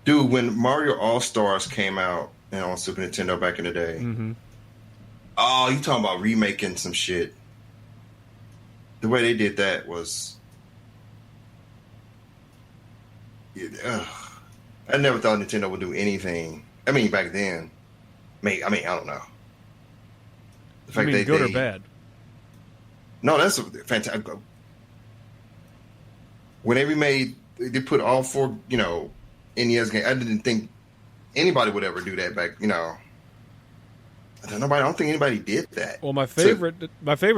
Dude, when Mario All-Stars came out on Super Nintendo back in the day, Mm-hmm. oh, you talking about remaking some shit. The way they did that was... I never thought Nintendo would do anything. I mean, back then. I don't know. The I mean, good or bad? No, that's a fantastic... When they remade... They put all 4, NES games. I didn't think anybody would ever do that back, I don't think anybody did that. Well, my favorite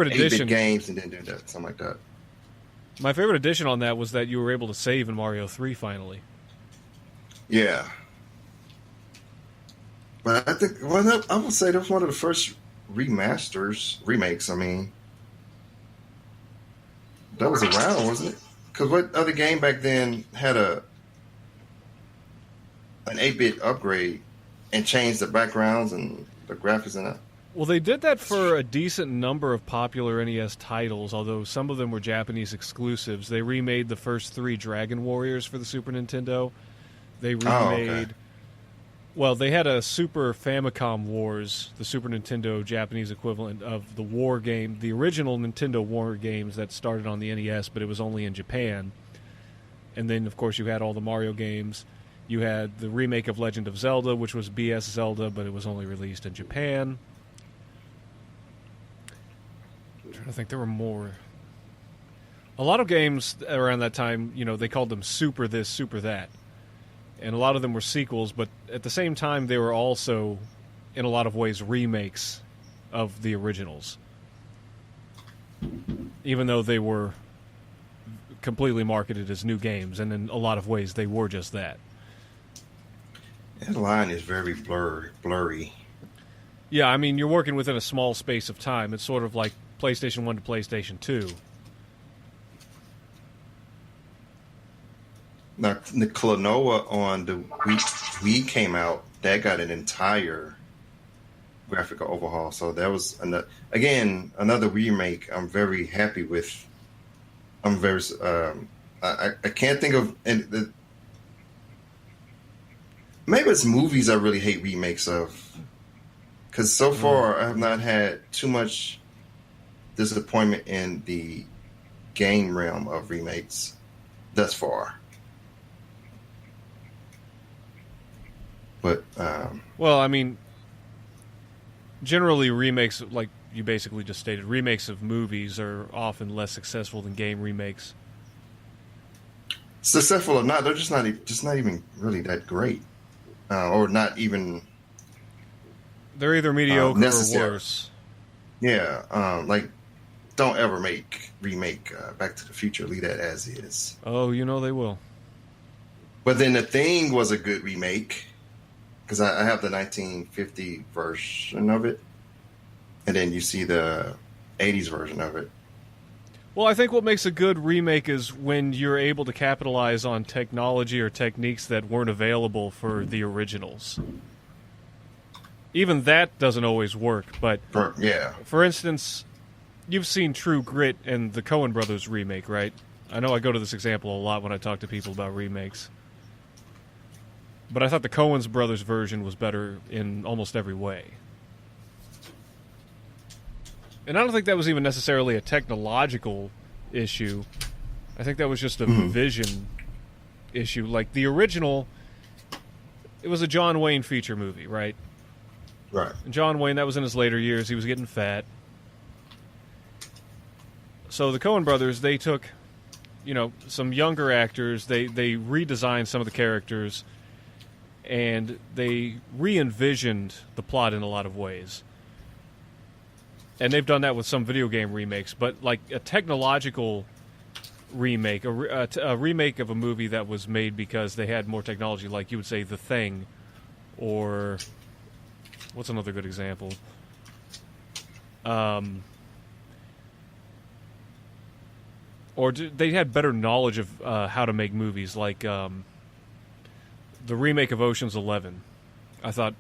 edition games and then do that, something like that. My favorite addition on that was that you were able to save in Mario 3 finally. Yeah, but I think I would say that was one of the first remakes. I mean, that was around, wasn't it? Because what other game back then had an 8-bit upgrade and changed the backgrounds and the graphics in it? Well, they did that for a decent number of popular NES titles, although some of them were Japanese exclusives. They remade the first 3 Dragon Warriors for the Super Nintendo. They remade... Oh, okay. Well, they had a Super Famicom Wars, the Super Nintendo Japanese equivalent of the war game, the original Nintendo war games that started on the NES, but it was only in Japan. And then, of course, you had all the Mario games. You had the remake of Legend of Zelda, which was BS Zelda, but it was only released in Japan. I'm trying to think, there were more. A lot of games around that time, they called them Super This, Super That. And a lot of them were sequels, but at the same time, they were also, in a lot of ways, remakes of the originals. Even though they were completely marketed as new games, and in a lot of ways, they were just that. That line is very blurry. Yeah, I mean, you're working within a small space of time. It's sort of like PlayStation 1 to PlayStation 2. Now, the Klonoa on the Wii came out. That got an entire graphical overhaul. So that was another remake. I'm very happy with. I'm very. I can't think of maybe it's movies I really hate remakes of. Because so far I have not had too much disappointment in the game realm of remakes thus far. But well, I mean, generally remakes, like you basically just stated, remakes of movies are often less successful than game remakes. Successful or not, they're just not even really that great, or not even. They're either mediocre or worse. Yeah, like don't ever remake Back to the Future. Leave that as is. Oh, they will. But then The Thing was a good remake. Because I have the 1950 version of it, and then you see the 80s version of it. Well, I think what makes a good remake is when you're able to capitalize on technology or techniques that weren't available for the originals. Even that doesn't always work, but... Yeah. For instance, you've seen True Grit and the Coen Brothers remake, right? I know I go to this example a lot when I talk to people about remakes. But I thought the Coen brothers version was better in almost every way. And I don't think that was even necessarily a technological issue. I think that was just a vision issue. Like, the original, it was a John Wayne feature movie, right? Right. And John Wayne, that was in his later years. He was getting fat. So the Coen brothers, they took, some younger actors. They redesigned some of the characters, and they re-envisioned the plot in a lot of ways. And they've done that with some video game remakes. But, like, a technological remake, a remake of a movie that was made because they had more technology, like you would say The Thing, or what's another good example? Or they had better knowledge of how to make movies, like the remake of Ocean's 11, I thought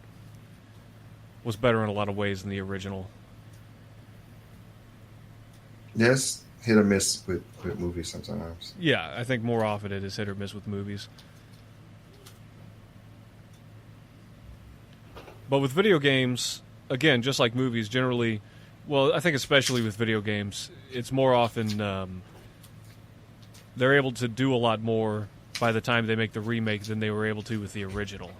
was better in a lot of ways than the original. Yes, hit or miss with movies sometimes. Yeah, I think more often it is hit or miss with movies. But with video games, again, just like movies, generally, well, I think especially with video games, it's more often they're able to do a lot more by the time they make the remake than they were able to with the original.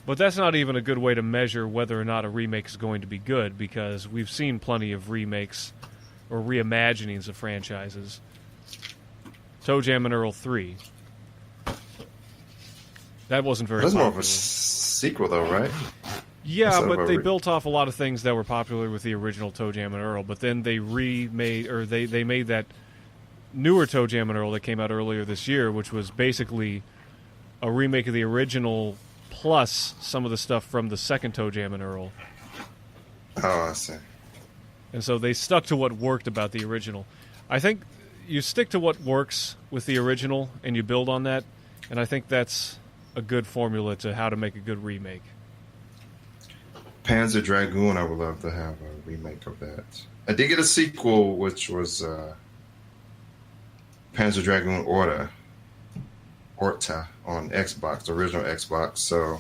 But that's not even a good way to measure whether or not a remake is going to be good, because we've seen plenty of remakes or reimaginings of franchises. Toe Jam and Earl 3. That wasn't very That's popular. more of a sequel, though, right? Yeah, but they built off a lot of things that were popular with the original Toe Jam and Earl, but then they remade, or they made that newer Toe Jam and Earl that came out earlier this year, which was basically a remake of the original plus some of the stuff from the second Toe Jam and Earl. Oh, I see. And so they stuck to what worked about the original. I think you stick to what works with the original and you build on that, and I think that's a good formula to how to make a good remake. Panzer Dragoon, I would love to have a remake of that. I did get a sequel, which was Panzer Dragoon Orta on Xbox, the original Xbox. So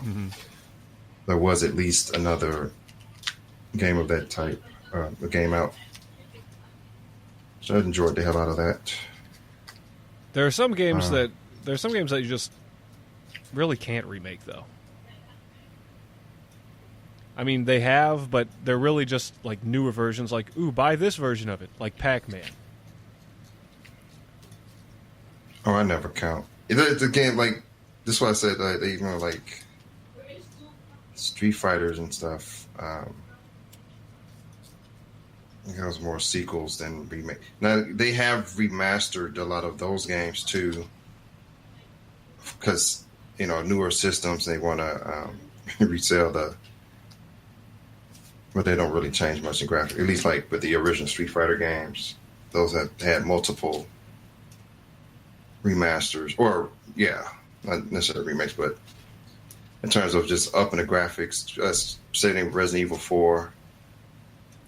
there was at least another game of that type, a game out. So I enjoyed the hell out of that. There are some games that you just really can't remake, though. I mean, they have, but they're really just like newer versions. Like, ooh, buy this version of it, like Pac-Man. Oh, I never count. It's a game like this. Is what I said. They like Street Fighters and stuff. I think it was more sequels than remake. Now they have remastered a lot of those games too, because newer systems they want to resell the. But they don't really change much in graphics. At least like with the original Street Fighter games, those that had multiple remasters, or not necessarily remakes, but in terms of just upping the graphics, just setting Resident Evil 4.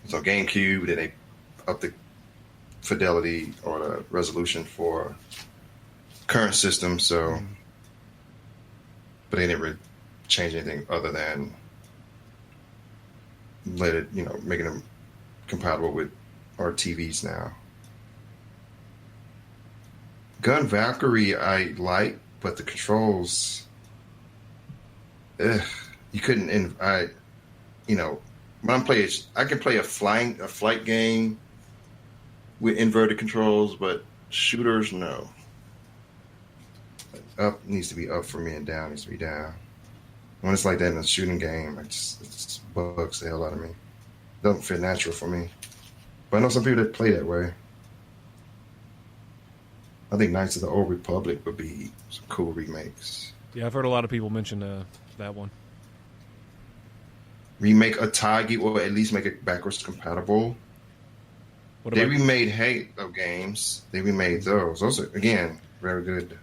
So GameCube, then they up the fidelity or the resolution for current system. So, but they didn't really change anything other than let it, making them compatible with our TVs now. Gun Valkyrie I like, but the controls, you couldn't. When I'm playing, I can play a flight game with inverted controls, but shooters, no. Up needs to be up for me, and down needs to be down. When it's like that in a shooting game, it just bugs the hell out of me. It doesn't feel natural for me. But I know some people that play that way. I think Knights of the Old Republic would be some cool remakes. Yeah, I've heard a lot of people mention that one. Remake Atagi, or at least make it backwards compatible. They remade Halo games. They remade those. Those are, again, very good.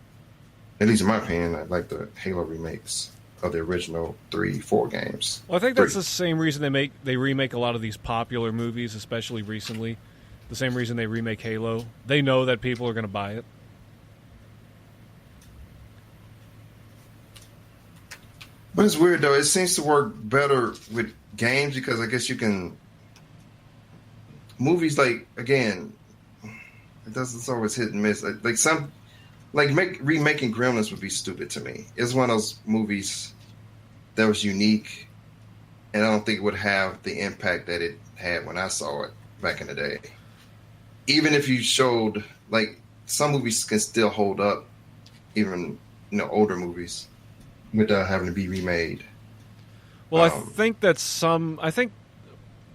At least in my opinion, I like the Halo remakes of the original 3-4 games. Well, I think that's the same reason they remake a lot of these popular movies, especially recently. The same reason they remake Halo. They know that people are going to buy it. But it's weird though. It seems to work better with games because I guess you can. Movies like again, it doesn't. It's always hit and miss. Like some, like remaking Gremlins would be stupid to me. It's one of those movies that was unique, and I don't think it would have the impact that it had when I saw it back in the day. Even if you showed like some movies can still hold up, even older movies, without having to be remade. Well, I think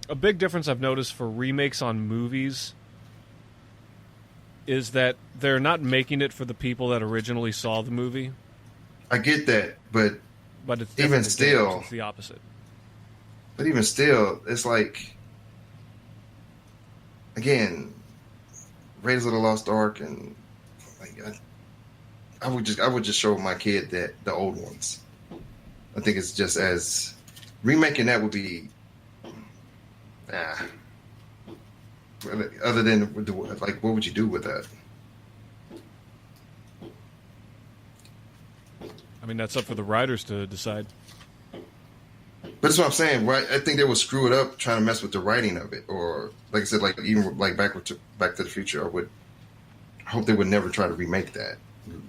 a big difference I've noticed for remakes on movies is that they're not making it for the people that originally saw the movie. I get that, but it's even still, it's the opposite. But even still, it's like, again, Raiders of the Lost Ark, and like I would just show my kid that the old ones. I think it's just as remaking that would be, other than like, what would you do with that? I mean, that's up for the writers to decide. But that's what I'm saying. Right? I think they would screw it up trying to mess with the writing of it, or like I said, like even like Back to the Future. I hope they would never try to remake that.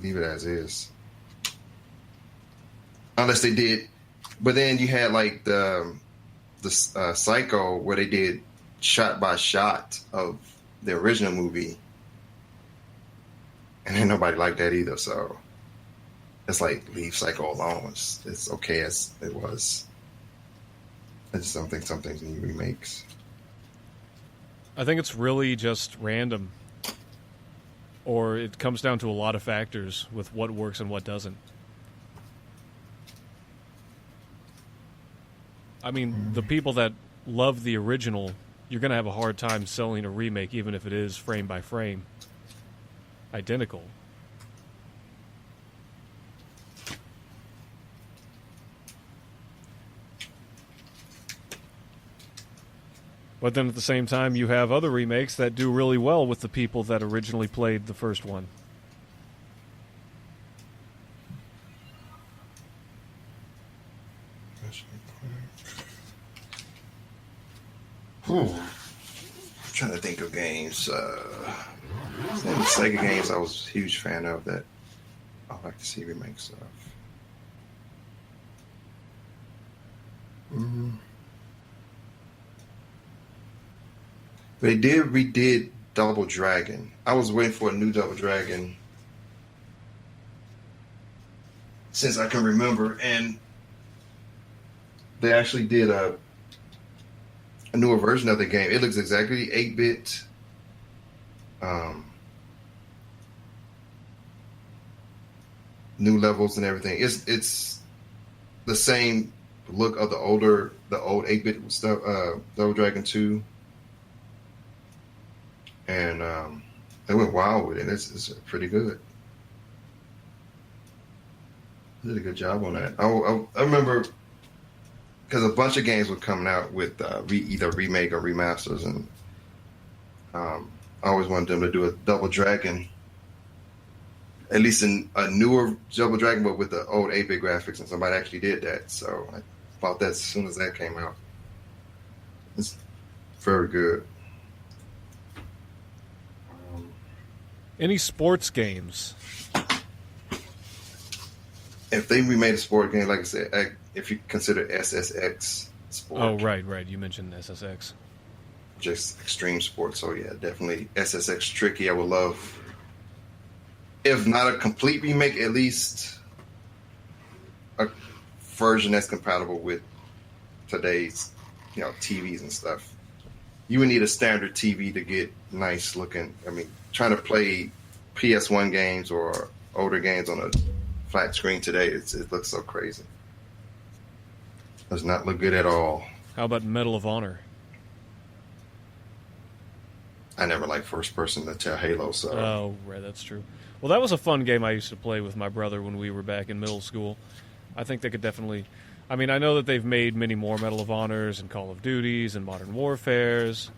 Leave it as is, unless they did. But then you had like the Psycho, where they did shot by shot of the original movie, and then nobody liked that either. So it's like, leave Psycho alone. It's okay as it was. I just don't think some things need remakes. I think it's really just random. Or it comes down to a lot of factors with what works and what doesn't. I mean, the people that love the original, you're going to have a hard time selling a remake, even if it is frame by frame identical. But then at the same time, you have other remakes that do really well with the people that originally played the first one. I'm trying to think of games. Some Sega games I was a huge fan of that I'd like to see remakes of. They redid Double Dragon. I was waiting for a new Double Dragon since I can remember, and they actually did a newer version of the game. It looks exactly 8-bit. New levels and everything. It's the same look of the old 8-bit stuff, Double Dragon 2. And they went wild with it. It's pretty good. They did a good job on that. I remember because a bunch of games were coming out with either remake or remasters, and I always wanted them to do a Double Dragon, at least in a newer Double Dragon, but with the old 8-bit graphics, and somebody actually did that. So I bought that as soon as that came out. It's very good. Any sports games? If they remade a sport game, like I said, if you consider SSX sport. Oh, right. You mentioned SSX. Just extreme sports. So yeah, definitely SSX Tricky. I would love, if not a complete remake, at least a version that's compatible with today's, TVs and stuff. You would need a standard TV to get nice looking. I mean, trying to play PS1 games or older games on a flat screen today, it looks so crazy. Does not look good at all. How about Medal of Honor? I never liked first person to Halo, so. Oh, right, that's true. Well, that was a fun game I used to play with my brother when we were back in middle school. I think they could definitely. I mean, I know that they've made many more Medal of Honors and Call of Duties and Modern Warfares.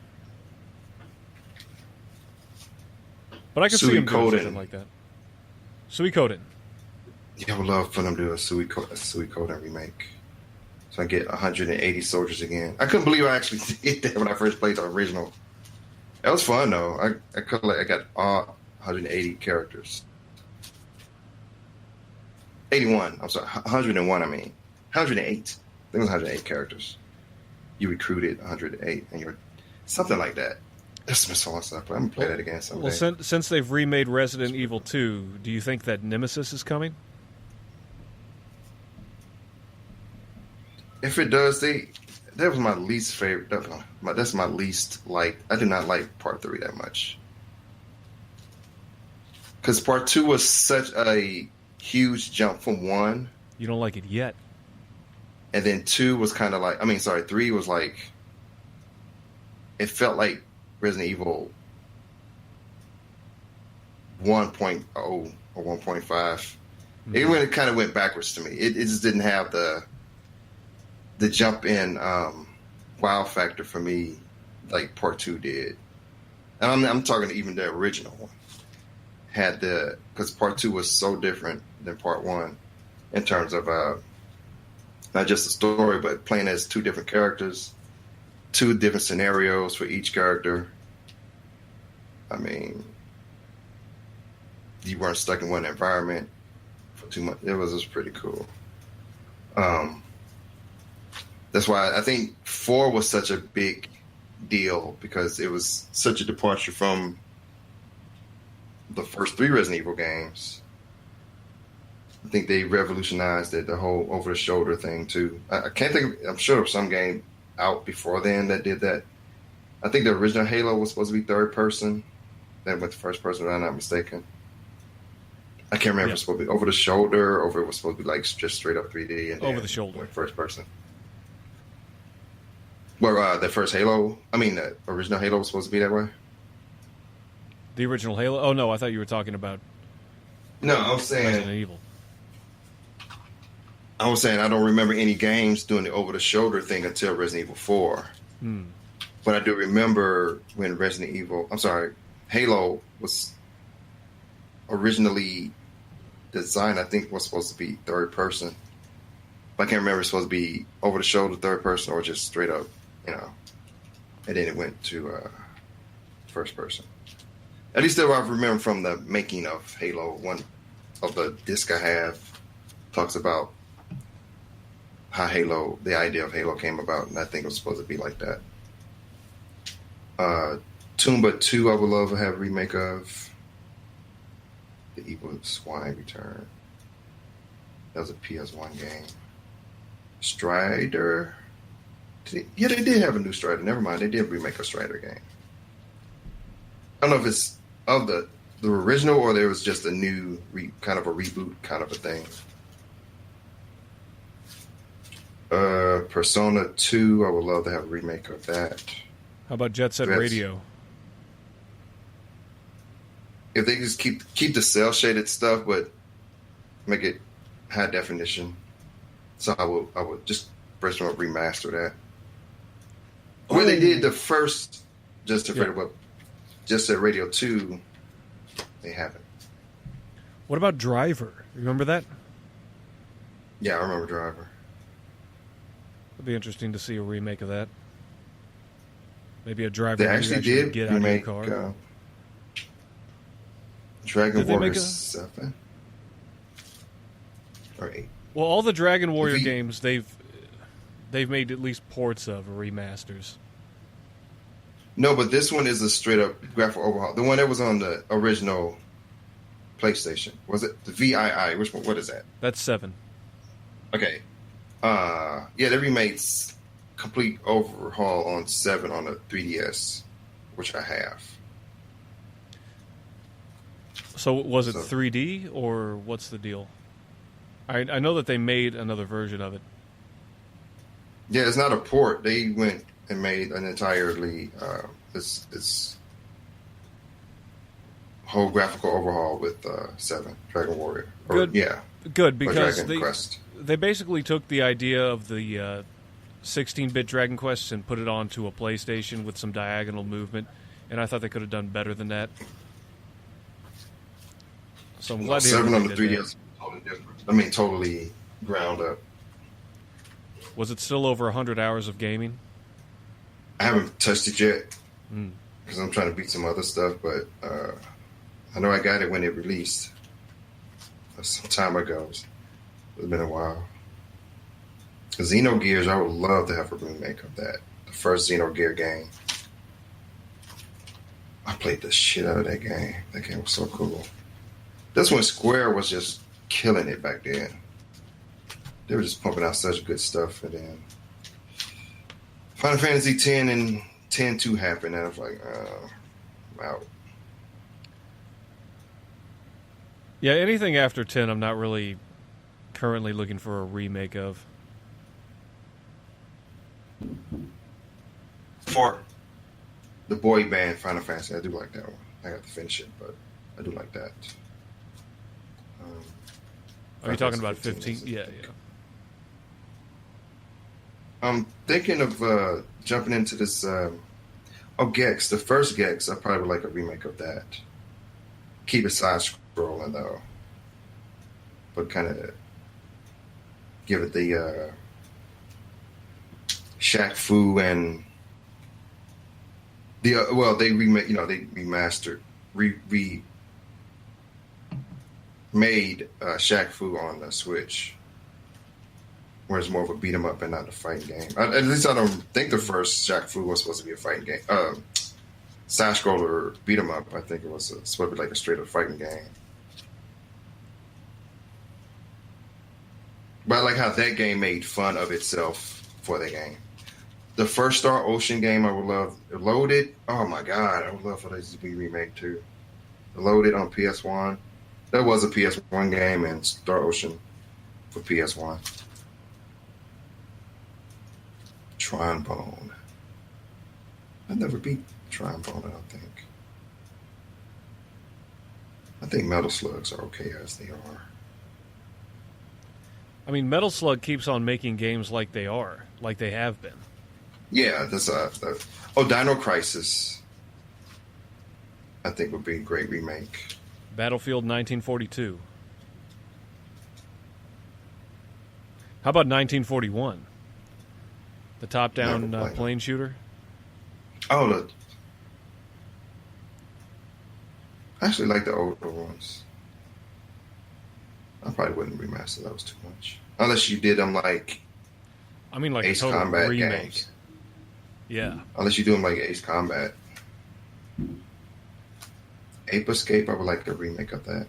But I could see them doing something like that. Suikoden. Yeah, I would love for them to do a Suikoden remake. So I get 180 soldiers again. I couldn't believe I actually did that when I first played the original. That was fun though. I got all 180 characters. 81. I'm sorry, 101. I mean, 108. I think it was 108 characters. You recruited 108, and you're something like that. There's some fun stuff, but I'm gonna play that again someday. Well, since they've remade Resident Evil 2, do you think that Nemesis is coming? If it does, that was my least favorite. That's my least like. I do not like Part 3 that much because Part 2 was such a huge jump from 1. You don't like it yet. And then 2 was kind of like, 3 was like, it felt like Resident Evil 1.0 or 1.5. Mm-hmm. It kind of went backwards to me. It just didn't have the jump in wow factor for me like Part 2 did. And I'm talking even the original one. Had because Part 2 was so different than Part 1 in terms of not just the story, but playing as 2 different characters, 2 different scenarios for each character. I mean, you weren't stuck in one environment for too much. It was just pretty cool. That's why I think 4 was such a big deal because it was such a departure from the first 3 Resident Evil games. I think they revolutionized the whole over-the-shoulder thing too. I can't think. I'm sure there was some game out before then that did that. I think the original Halo was supposed to be third person, then went to first person, if I'm not mistaken. I can't remember if it was supposed to be over the shoulder or if it was supposed to be like just straight up 3D and over the shoulder, first person. Well, the first Halo, the original Halo was supposed to be that way. The original Halo? Oh no, I thought you were talking about. No, I'm saying Resident Evil. I was saying I don't remember any games doing the over-the-shoulder thing until Resident Evil 4. But I do remember when Halo was originally designed, I think was supposed to be third person. But I can't remember if it's supposed to be over-the-shoulder third person or just straight up, and then it went to first person. At least that I remember from the making of Halo. One of the disc I have talks about how the idea of Halo came about, and I think it was supposed to be like that. Tomba 2, I would love to have a remake of. The Evil Swine Return. That was a PS1 game. Strider. They did have a new Strider. Never mind, they did remake a Strider game. I don't know if it's of the original or there was just a new kind of a reboot kind of a thing. Persona 2, I would love to have a remake of that. How about Jet Set Radio? If they just keep the cell shaded stuff, but make it high definition, so I would just press them up, remaster that. When they did the first Jet Set Radio 2, they haven't. What about Driver? Remember that? Yeah, I remember Driver. It'd be interesting to see a remake of that. Maybe a driver they actually did get remake out of your car. Dragon Warrior 7 or 8. Well, all the Dragon Warrior games they've made at least ports of or remasters. No, but this one is a straight up graphical overhaul. The one that was on the original PlayStation, was it the VII? Which one? What is that? That's 7. Okay. They remade complete overhaul on 7 on the 3DS, which I have. So was it 3D or what's the deal? I know that they made another version of it. Yeah, it's not a port. They went and made an entirely this whole graphical overhaul with 7 Dragon Warrior. Good because Dragon Quest. They basically took the idea of the 16-bit Dragon Quest and put it onto a PlayStation with some diagonal movement, and I thought they could have done better than that. So I'm glad 7 on the 3DS. totally different. I mean, totally ground up. Was it still over 100 hours of gaming? I haven't touched it yet because I'm trying to beat some other stuff, but I know I got it when it released. Some time ago. It's been a while. Xenogears, I would love to have a remake of that. The first Xenogear game. I played the shit out of that game. That game was so cool. That's when Square was just killing it back then. They were just pumping out such good stuff. And then Final Fantasy X and X-2 happened, and I was like, I'm out. Yeah, anything after 10 I'm not really currently looking for a remake of. 4. The boy band Final Fantasy. I do like that one. I got to finish it, but I do like that. Are you talking about 15? Yeah. I'm thinking of jumping into this. Gex. The first Gex, I probably would like a remake of that. Keep it side scrolling though, but kind of give it the Shaq Fu and the they remake. They remastered, remade Shaq Fu on the Switch, where it's more of a beat 'em up and not a fighting game. At least I don't think the first Shaq Fu was supposed to be a fighting game. Side scroller beat 'em up. I think it was supposed to be like a straight up fighting game. But I like how that game made fun of itself for the game. The first Star Ocean game I would love. Loaded. Oh my god, I would love for this to be remade too. Loaded on PS1. That was a PS1 game, and Star Ocean for PS1. Trombone. I never beat Trombone, I don't think. I think Metal Slugs are okay as they are. I mean, Metal Slug keeps on making games like they have been. Yeah, that's Dino Crisis. I think would be a great remake. Battlefield 1942. How about 1941? The top-down plane shooter? Oh, I actually like the older ones. I probably wouldn't remaster those too much. Unless you did them like Ace a total Combat remake. games. Yeah. Unless you do them like Ace Combat. Ape Escape, I would like a remake of that.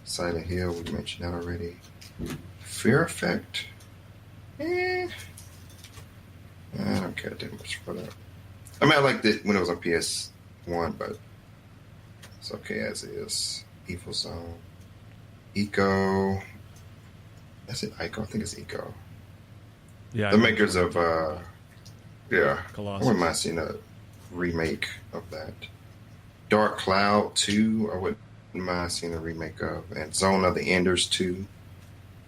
Silent Hill, we mentioned that already. Fear Effect? I don't care too much for that. I mean, I liked it when it was on PS1, but it's okay as is. Evil Zone. Eco. That's it, Ico? I think it's Eco. Yeah. The makers of, Colossus. I wouldn't mind seeing a remake of that. Dark Cloud 2, I wouldn't mind seeing a remake of. And Zone of the Enders 2,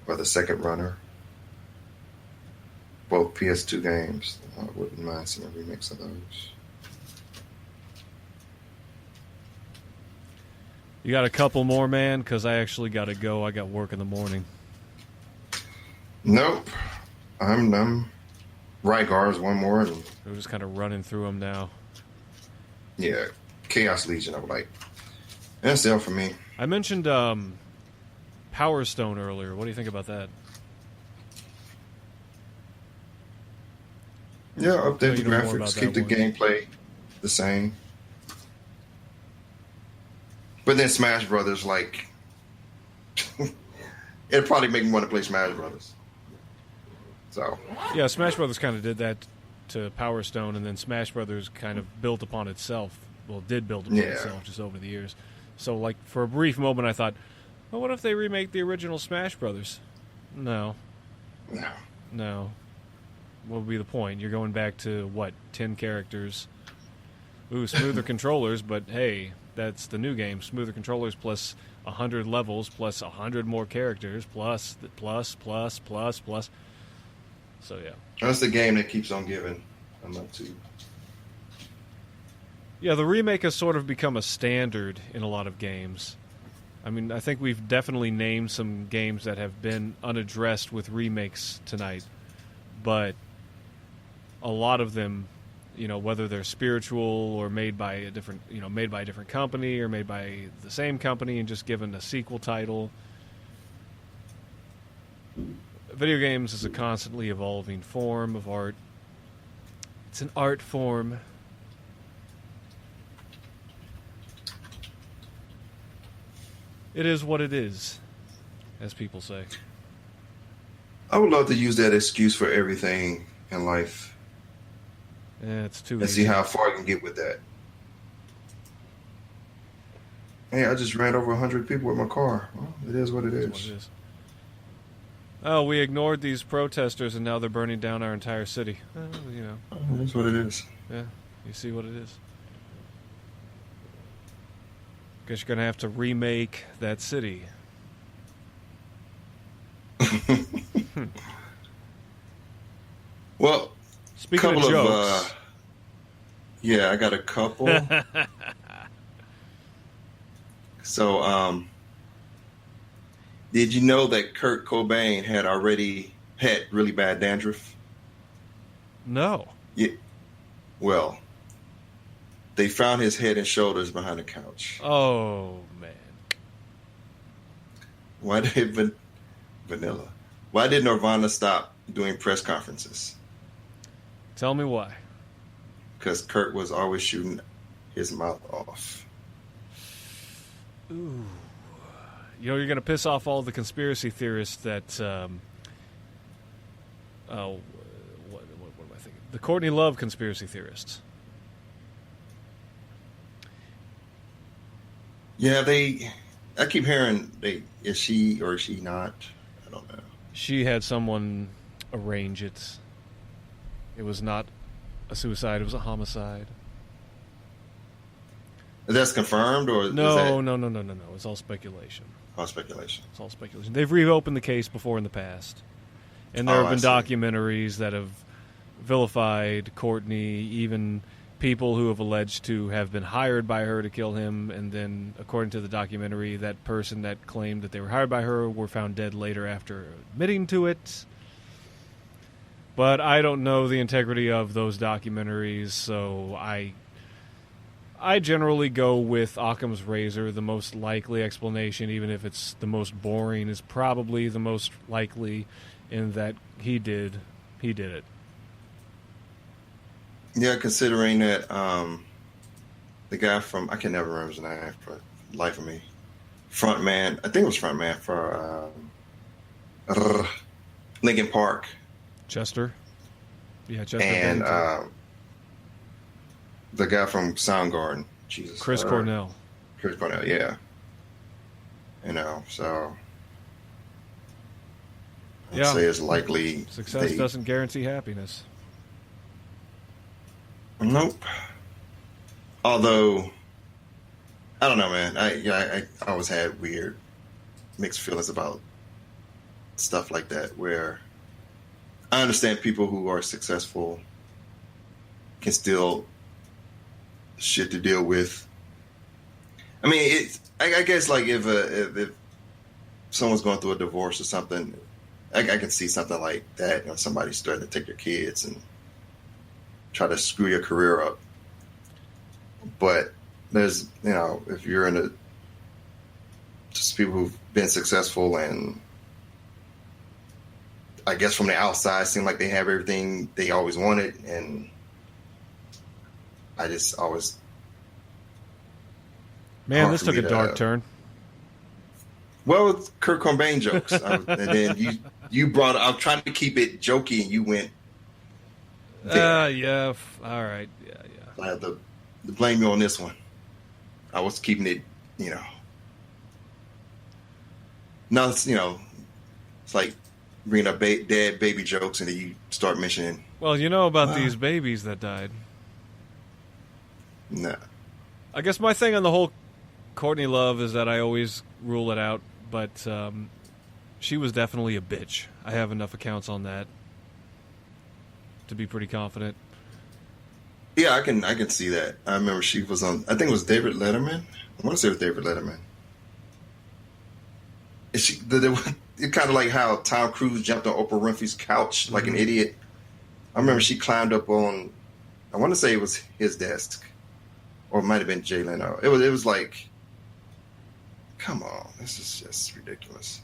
or the second runner. Both PS2 games. I wouldn't mind seeing a remix of those. You got a couple more, man? Because I actually got to go. I got work in the morning. Nope. I'm Rygar's one more. And We're just kind of running through them now. yeah, Chaos Legion, I would like. That's it for me. I mentioned Power Stone earlier. What do you think about that? Yeah, update the know more about graphics, that keep the one. gameplay the same. But then Smash Brothers, like, it'd probably make me want to play Smash Brothers. So Yeah, Smash Brothers kind of did that to Power Stone, and then Smash Brothers kind of built upon itself. Well, did build upon itself just over the years. So, like, for a brief moment, I thought, well, what if they remake the original Smash Brothers? No. What would be the point? You're going back to, what, 10 characters? Ooh, smoother controllers, but hey, that's the new game. Smoother controllers plus 100 levels plus 100 more characters plus. So, yeah. that's the game that keeps on giving. I'm not too. Yeah, the remake has sort of become a standard in a lot of games. I mean, I think we've definitely named some games that have been unaddressed with remakes tonight, but a lot of them, you know, whether they're spiritual or made by a different, you know, made by a different company or made by the same company and just given a sequel title. Video games is a constantly evolving form of art. It's an art form. It is what it is, as people say. I would love to use that excuse for everything in life. Yeah, it's too and easy. see how far I can get with that. Hey, I just ran over 100 people with my car. Well, it is what it is. What it is. Oh, we ignored these protesters and now they're burning down our entire city. You know. It is what it is. Yeah, you see what it is. Guess you're going to have to remake that city. Well, speaking of jokes. Yeah, I got a couple. So, did you know that Kurt Cobain had really bad dandruff? No. Yeah. Well, they found his head and shoulders behind the couch. Oh, man. Why did Vanilla? Why did Nirvana stop doing press conferences? Tell me why. Because Kurt was always shooting his mouth off. Ooh. You know, you're going to piss off all the conspiracy theorists that, what am I thinking? The Courtney Love conspiracy theorists. Yeah, I keep hearing, is she or is she not? I don't know. She had someone arrange it. It was not a suicide, it was a homicide. That's confirmed, or no. It's all speculation. All speculation. It's all speculation. They've reopened the case before in the past, and there have been documentaries that have vilified Courtney, even people who have alleged to have been hired by her to kill him, and then, according to the documentary, that person that claimed that they were hired by her were found dead later after admitting to it. But I don't know the integrity of those documentaries, so I generally go with Occam's razor. The most likely explanation, even if it's the most boring, is probably the most likely, in that he did it. Yeah, considering that the guy from, I can never remember his name for the life of me. Frontman, I think it was frontman for Linkin Park. Chester? Yeah, Chester. And the guy from Soundgarden. Jesus. Chris Cornell. Chris Cornell, yeah. You know, so I'd say it's likely success doesn't guarantee happiness. Nope. Although, I don't know, man. I always had weird, mixed feelings about stuff like that, where I understand people who are successful can still shit to deal with. I mean, I guess like if someone's going through a divorce or something, I can see something like that. You know, somebody's starting to take your kids and try to screw your career up. But there's, you know, if you're in just people who've been successful and I guess from the outside seem like they have everything they always wanted, and I just always... Man, this took a dark turn. Well, it's Kurt Cobain jokes. And then you brought... I'm trying to keep it jokey, and you went... Yeah. All right. Yeah. I have to blame you on this one. I was keeping it, you know... No, it's, you know... It's like bringing up dead baby jokes, and then you start mentioning... Well, you know about these babies that died. No. I guess my thing on the whole Courtney Love is that I always rule it out, but she was definitely a bitch. I have enough accounts on that to be pretty confident. Yeah, I can see that. I remember she was on. I think it was David Letterman. I want to say it was David Letterman. And it kind of like how Tom Cruise jumped on Oprah Winfrey's couch like an idiot. I remember she climbed up on. I want to say it was his desk, or it might have been Jay Leno. It was like, come on, this is just ridiculous.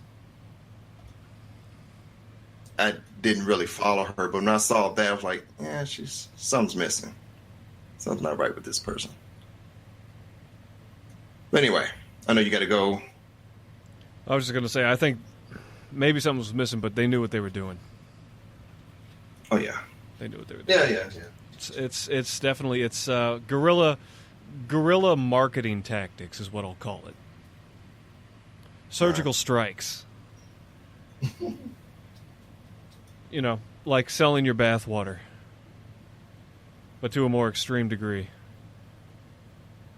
I didn't really follow her, but when I saw that, I was like, yeah, something's missing. Something's not right with this person. But anyway, I know you got to go. I was just going to say, I think maybe something was missing, but they knew what they were doing. Oh yeah, they knew what they were doing. Yeah. It's definitely guerrilla marketing tactics is what I'll call it. Surgical strikes. You know, like selling your bathwater, but to a more extreme degree.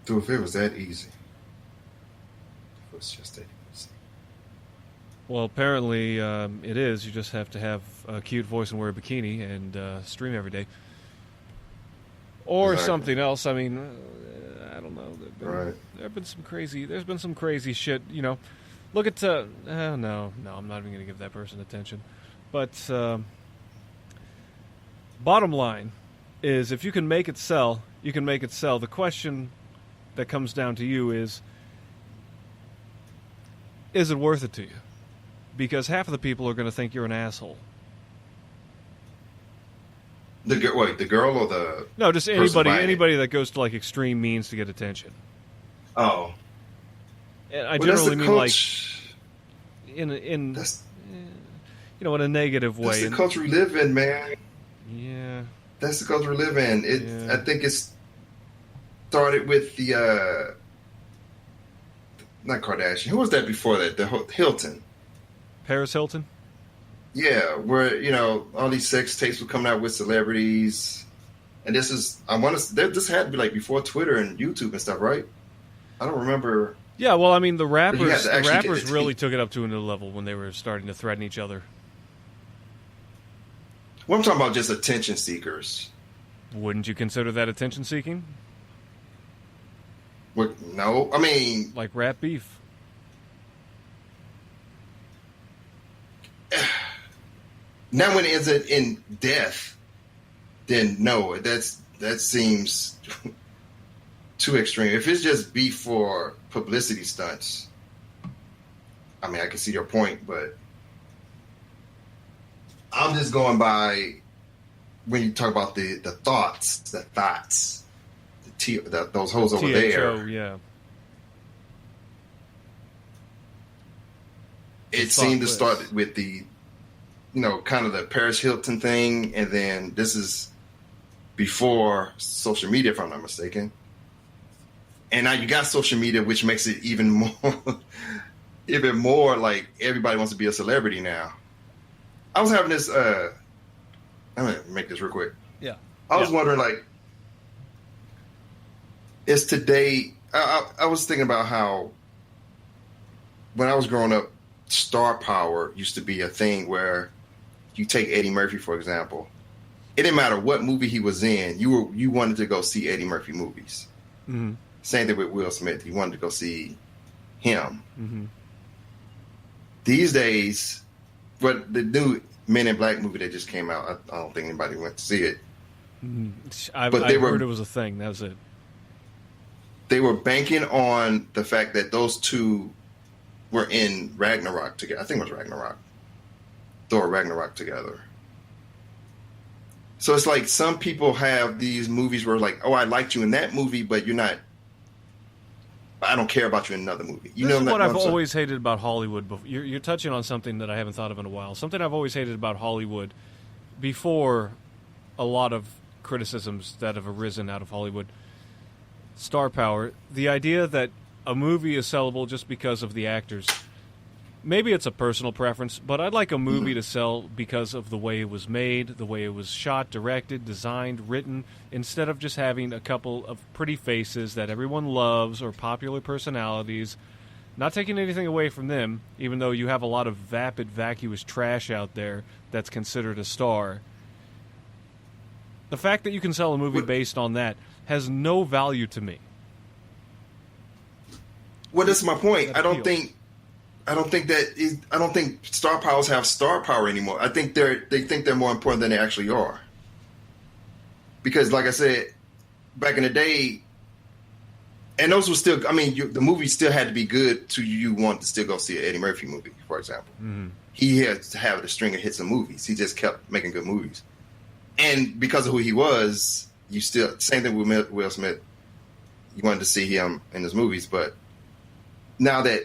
So if it was that easy, if it was just that easy. Well, apparently it is. You just have to have a cute voice and wear a bikini and stream every day. Or exactly. something else. I mean, I don't know. There's been some crazy shit, you know. Look at, no, I'm not even going to give that person attention. But bottom line is, if you can make it sell, you can make it sell. The question that comes down to you is it worth it to you? Because half of the people are going to think you're an asshole. The girl or the... No, just anybody that goes to like extreme means to get attention. Oh. And I generally mean coach. Like in a negative way. That's the culture we live in, man. Yeah. That's the culture we live in. I think it started with the not Kardashian. Who was that before that? The Hilton. Paris Hilton? Yeah, where all these sex tapes were coming out with celebrities, and this had to be like before Twitter and YouTube and stuff, right? I don't remember. Yeah, well, I mean, the rappers really took it up to another level when they were starting to threaten each other. Well, I'm talking about just attention seekers. Wouldn't you consider that attention seeking? No, I mean, like rap beef. Now, when it ends in death, then no, that seems too extreme. If it's just beef for publicity stunts, I mean, I can see your point, but I'm just going by when you talk about the thoughts, those hoes over there. Yeah. It seemed to start with the, kind of the Paris Hilton thing, and then this is before social media, if I'm not mistaken. And now you got social media, which makes it even more like everybody wants to be a celebrity now. I was having this. I'm gonna make this real quick. Yeah. I was wondering, like, is today? I was thinking about how when I was growing up, star power used to be a thing where you take Eddie Murphy, for example. It didn't matter what movie he was in. You wanted to go see Eddie Murphy movies. Mm-hmm. Same thing with Will Smith. You wanted to go see him. Mm-hmm. These days, but the new Men in Black movie that just came out, I don't think anybody went to see it. Mm-hmm. I heard it was a thing. That was it. They were banking on the fact that those two were in Ragnarok together. I think it was Ragnarok. Thor Ragnarok together. So it's like some people have these movies where like, oh, I liked you in that movie, but you're not. I don't care about you in another movie. This is what I've always hated about Hollywood. You're touching on something that I haven't thought of in a while. Something I've always hated about Hollywood before a lot of criticisms that have arisen out of Hollywood. Star power. The idea that a movie is sellable just because of the actors. Maybe it's a personal preference, but I'd like a movie to sell because of the way it was made, the way it was shot, directed, designed, written, instead of just having a couple of pretty faces that everyone loves or popular personalities. Not taking anything away from them, even though you have a lot of vapid, vacuous trash out there that's considered a star. The fact that you can sell a movie based on that has no value to me. Well, that's my point. I don't think star powers have star power anymore. I think they think they're more important than they actually are. Because, like I said, back in the day, and those were still, I mean, the movie still had to be good to you want to still go see an Eddie Murphy movie, for example. Mm-hmm. He had to have a string of hits of movies. He just kept making good movies. And because of who he was, you still, same thing with Will Smith. You wanted to see him in his movies, but now that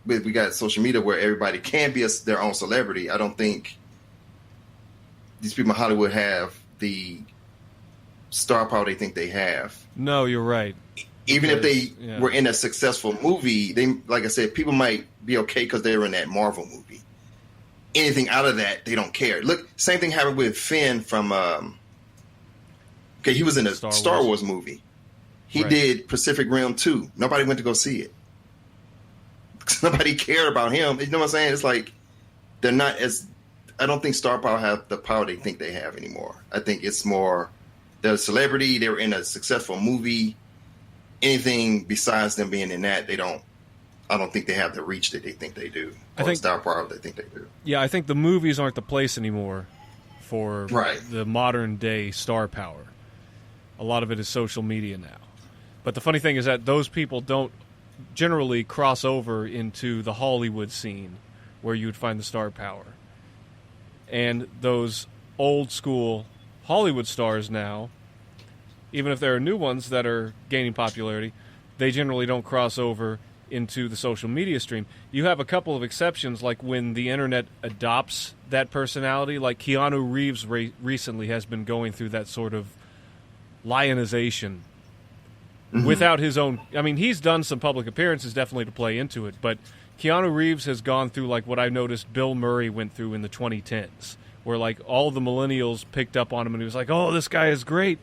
we got social media where everybody can be their own celebrity, I don't think these people in Hollywood have the star power they think they have. No, you're right. Even if they were in a successful movie, they, like I said, people might be okay because they were in that Marvel movie. Anything out of that, they don't care. Look, same thing happened with Finn from. He was in a Star Wars movie. He did Pacific Rim 2. Nobody went to go see it. Nobody cared about him. You know what I'm saying? It's like they're not as. I don't think star power have the power they think they have anymore. I think it's more they're a celebrity. They were in a successful movie. Anything besides them being in that, they don't. I don't think they have the reach that they think they do. Or I think star power they think they do. Yeah, I think the movies aren't the place anymore for the modern day star power. A lot of it is social media now. But the funny thing is that those people don't generally cross over into the Hollywood scene where you would find the star power. And those old school Hollywood stars now, even if there are new ones that are gaining popularity, they generally don't cross over into the social media stream. You have a couple of exceptions, like when the internet adopts that personality, like Keanu Reeves recently has been going through that sort of lionization without his own. I mean, he's done some public appearances definitely to play into it, but Keanu Reeves has gone through like what I noticed Bill Murray went through in the 2010s, where like all the millennials picked up on him and he was like, oh, this guy is great.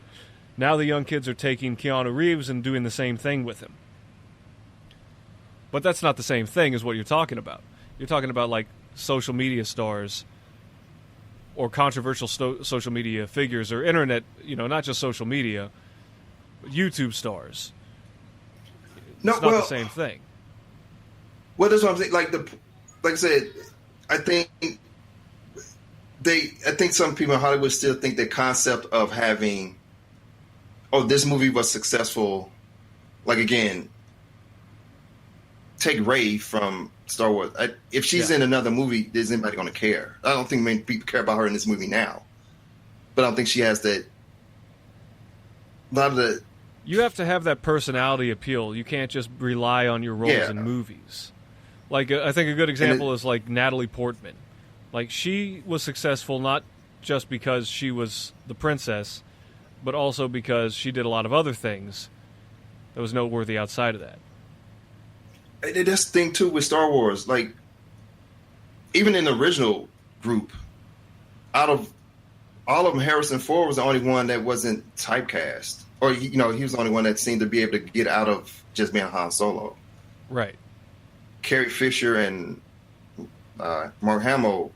Now the young kids are taking Keanu Reeves and doing the same thing with him. But that's not the same thing as what you're talking about. You're talking about like social media stars or controversial social media figures or internet, not just social media, YouTube stars. No, it's not the same thing. Well, that's what I'm saying. Like I said, I think some people in Hollywood still think the concept of having, this movie was successful. Like again, take Rey from Star Wars. If she's in another movie, is anybody going to care? I don't think many people care about her in this movie now. But I don't think she has that. A lot of the. You have to have that personality appeal. You can't just rely on your roles in movies. Like, I think a good example is like Natalie Portman. Like, she was successful not just because she was the princess, but also because she did a lot of other things that was noteworthy outside of that. And that's the thing, too, with Star Wars. Like, even in the original group, out of all of them, Harrison Ford was the only one that wasn't typecast. Or, he was the only one that seemed to be able to get out of just being Han Solo. Right. Carrie Fisher and Mark Hamill,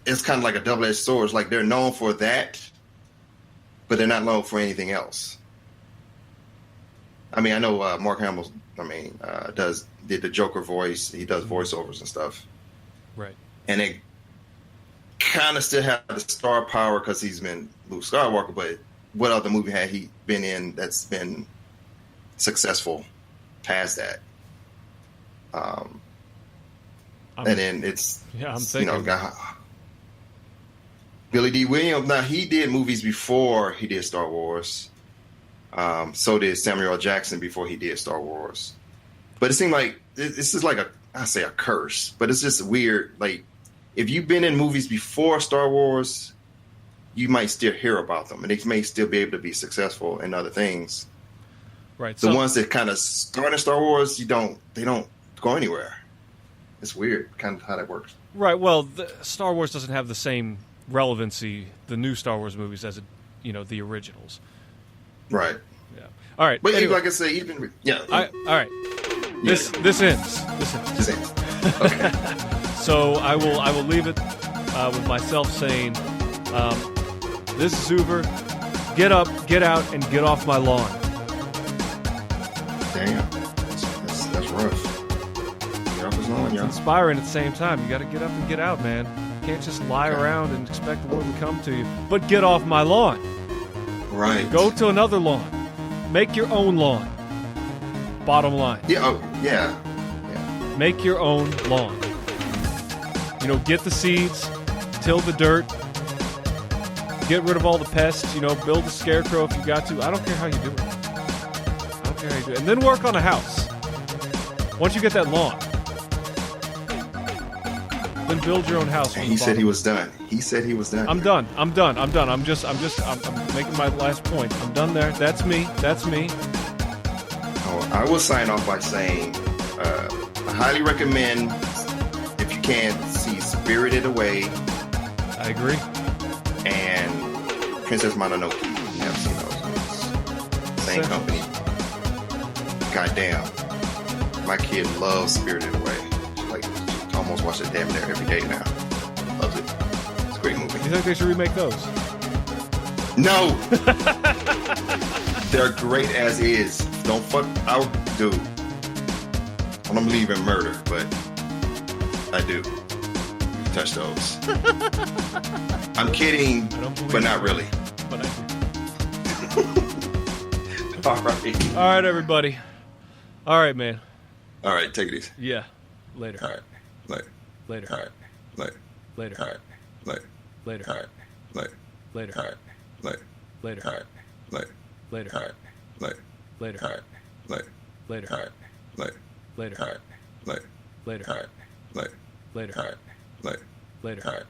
it's kind of like a double-edged sword. It's like they're known for that, but they're not known for anything else. I mean, I know Mark Hamill, did the Joker voice. He does voiceovers and stuff. Right. And they kind of still have the star power because he's been Luke Skywalker, but what other movie had he been in that's been successful past that? And then it's, I'm thinking. Billy D. Williams. Now, he did movies before he did Star Wars. So did Samuel L. Jackson before he did Star Wars. But it seemed like this is like a curse, but it's just weird. Like, if you've been in movies before Star Wars, you might still hear about them, and they may still be able to be successful in other things. Right. The ones that kind of start in Star Wars, they don't go anywhere. It's weird, kind of how that works. Right. Well, Star Wars doesn't have the same relevancy, the new Star Wars movies, as the originals. Right. Yeah. All right. But anyway. like I say, even all right. This ends. Okay. So I will leave it with myself saying, This is Zuver. Get up, get out, and get off my lawn. Damn. That's rough. Get off his lawn, It's y'all. inspiring at the same time. You got to get up and get out, man. You can't just lie around and expect the world to come to you. But get off my lawn. Right. Go to another lawn. Make your own lawn. Bottom line. Yeah. Oh, yeah. Make your own lawn. You know, get the seeds, till the dirt, get rid of all the pests, you know, build a scarecrow if you got to. I don't care how you do it. I don't care how you do it. And then work on a house. Once you get that lawn, then build your own house. And he said he was done. He said he was done. I'm done. I'm making my last point. I'm done there. That's me. Oh, I will sign off by saying I highly recommend, if you can, see Spirited Away I agree. and Princess Mononoke. You have seen those ones. Same company. Goddamn. My kid loves Spirited Away. Like, she almost watch it damn near every day now. Loves it. It's a great movie. You think they should remake those? No! They're great as is. Don't fuck out, dude. I don't believe in murder, but I do. You can touch those. I'm kidding, but not really. But I do. All right. All right, everybody. All right, man. All right, take it easy. Yeah. Later. All right. Later. Later. All right. Later. Later. All right. Later. Later. All right. Later. Later. All right. Later. Later. All right. Later. Later. All right. Later. Later. All right. Later. Later. All right. Later. Later. All right. Later. Later. All right. Later. Later. All right. Later. Later. All right.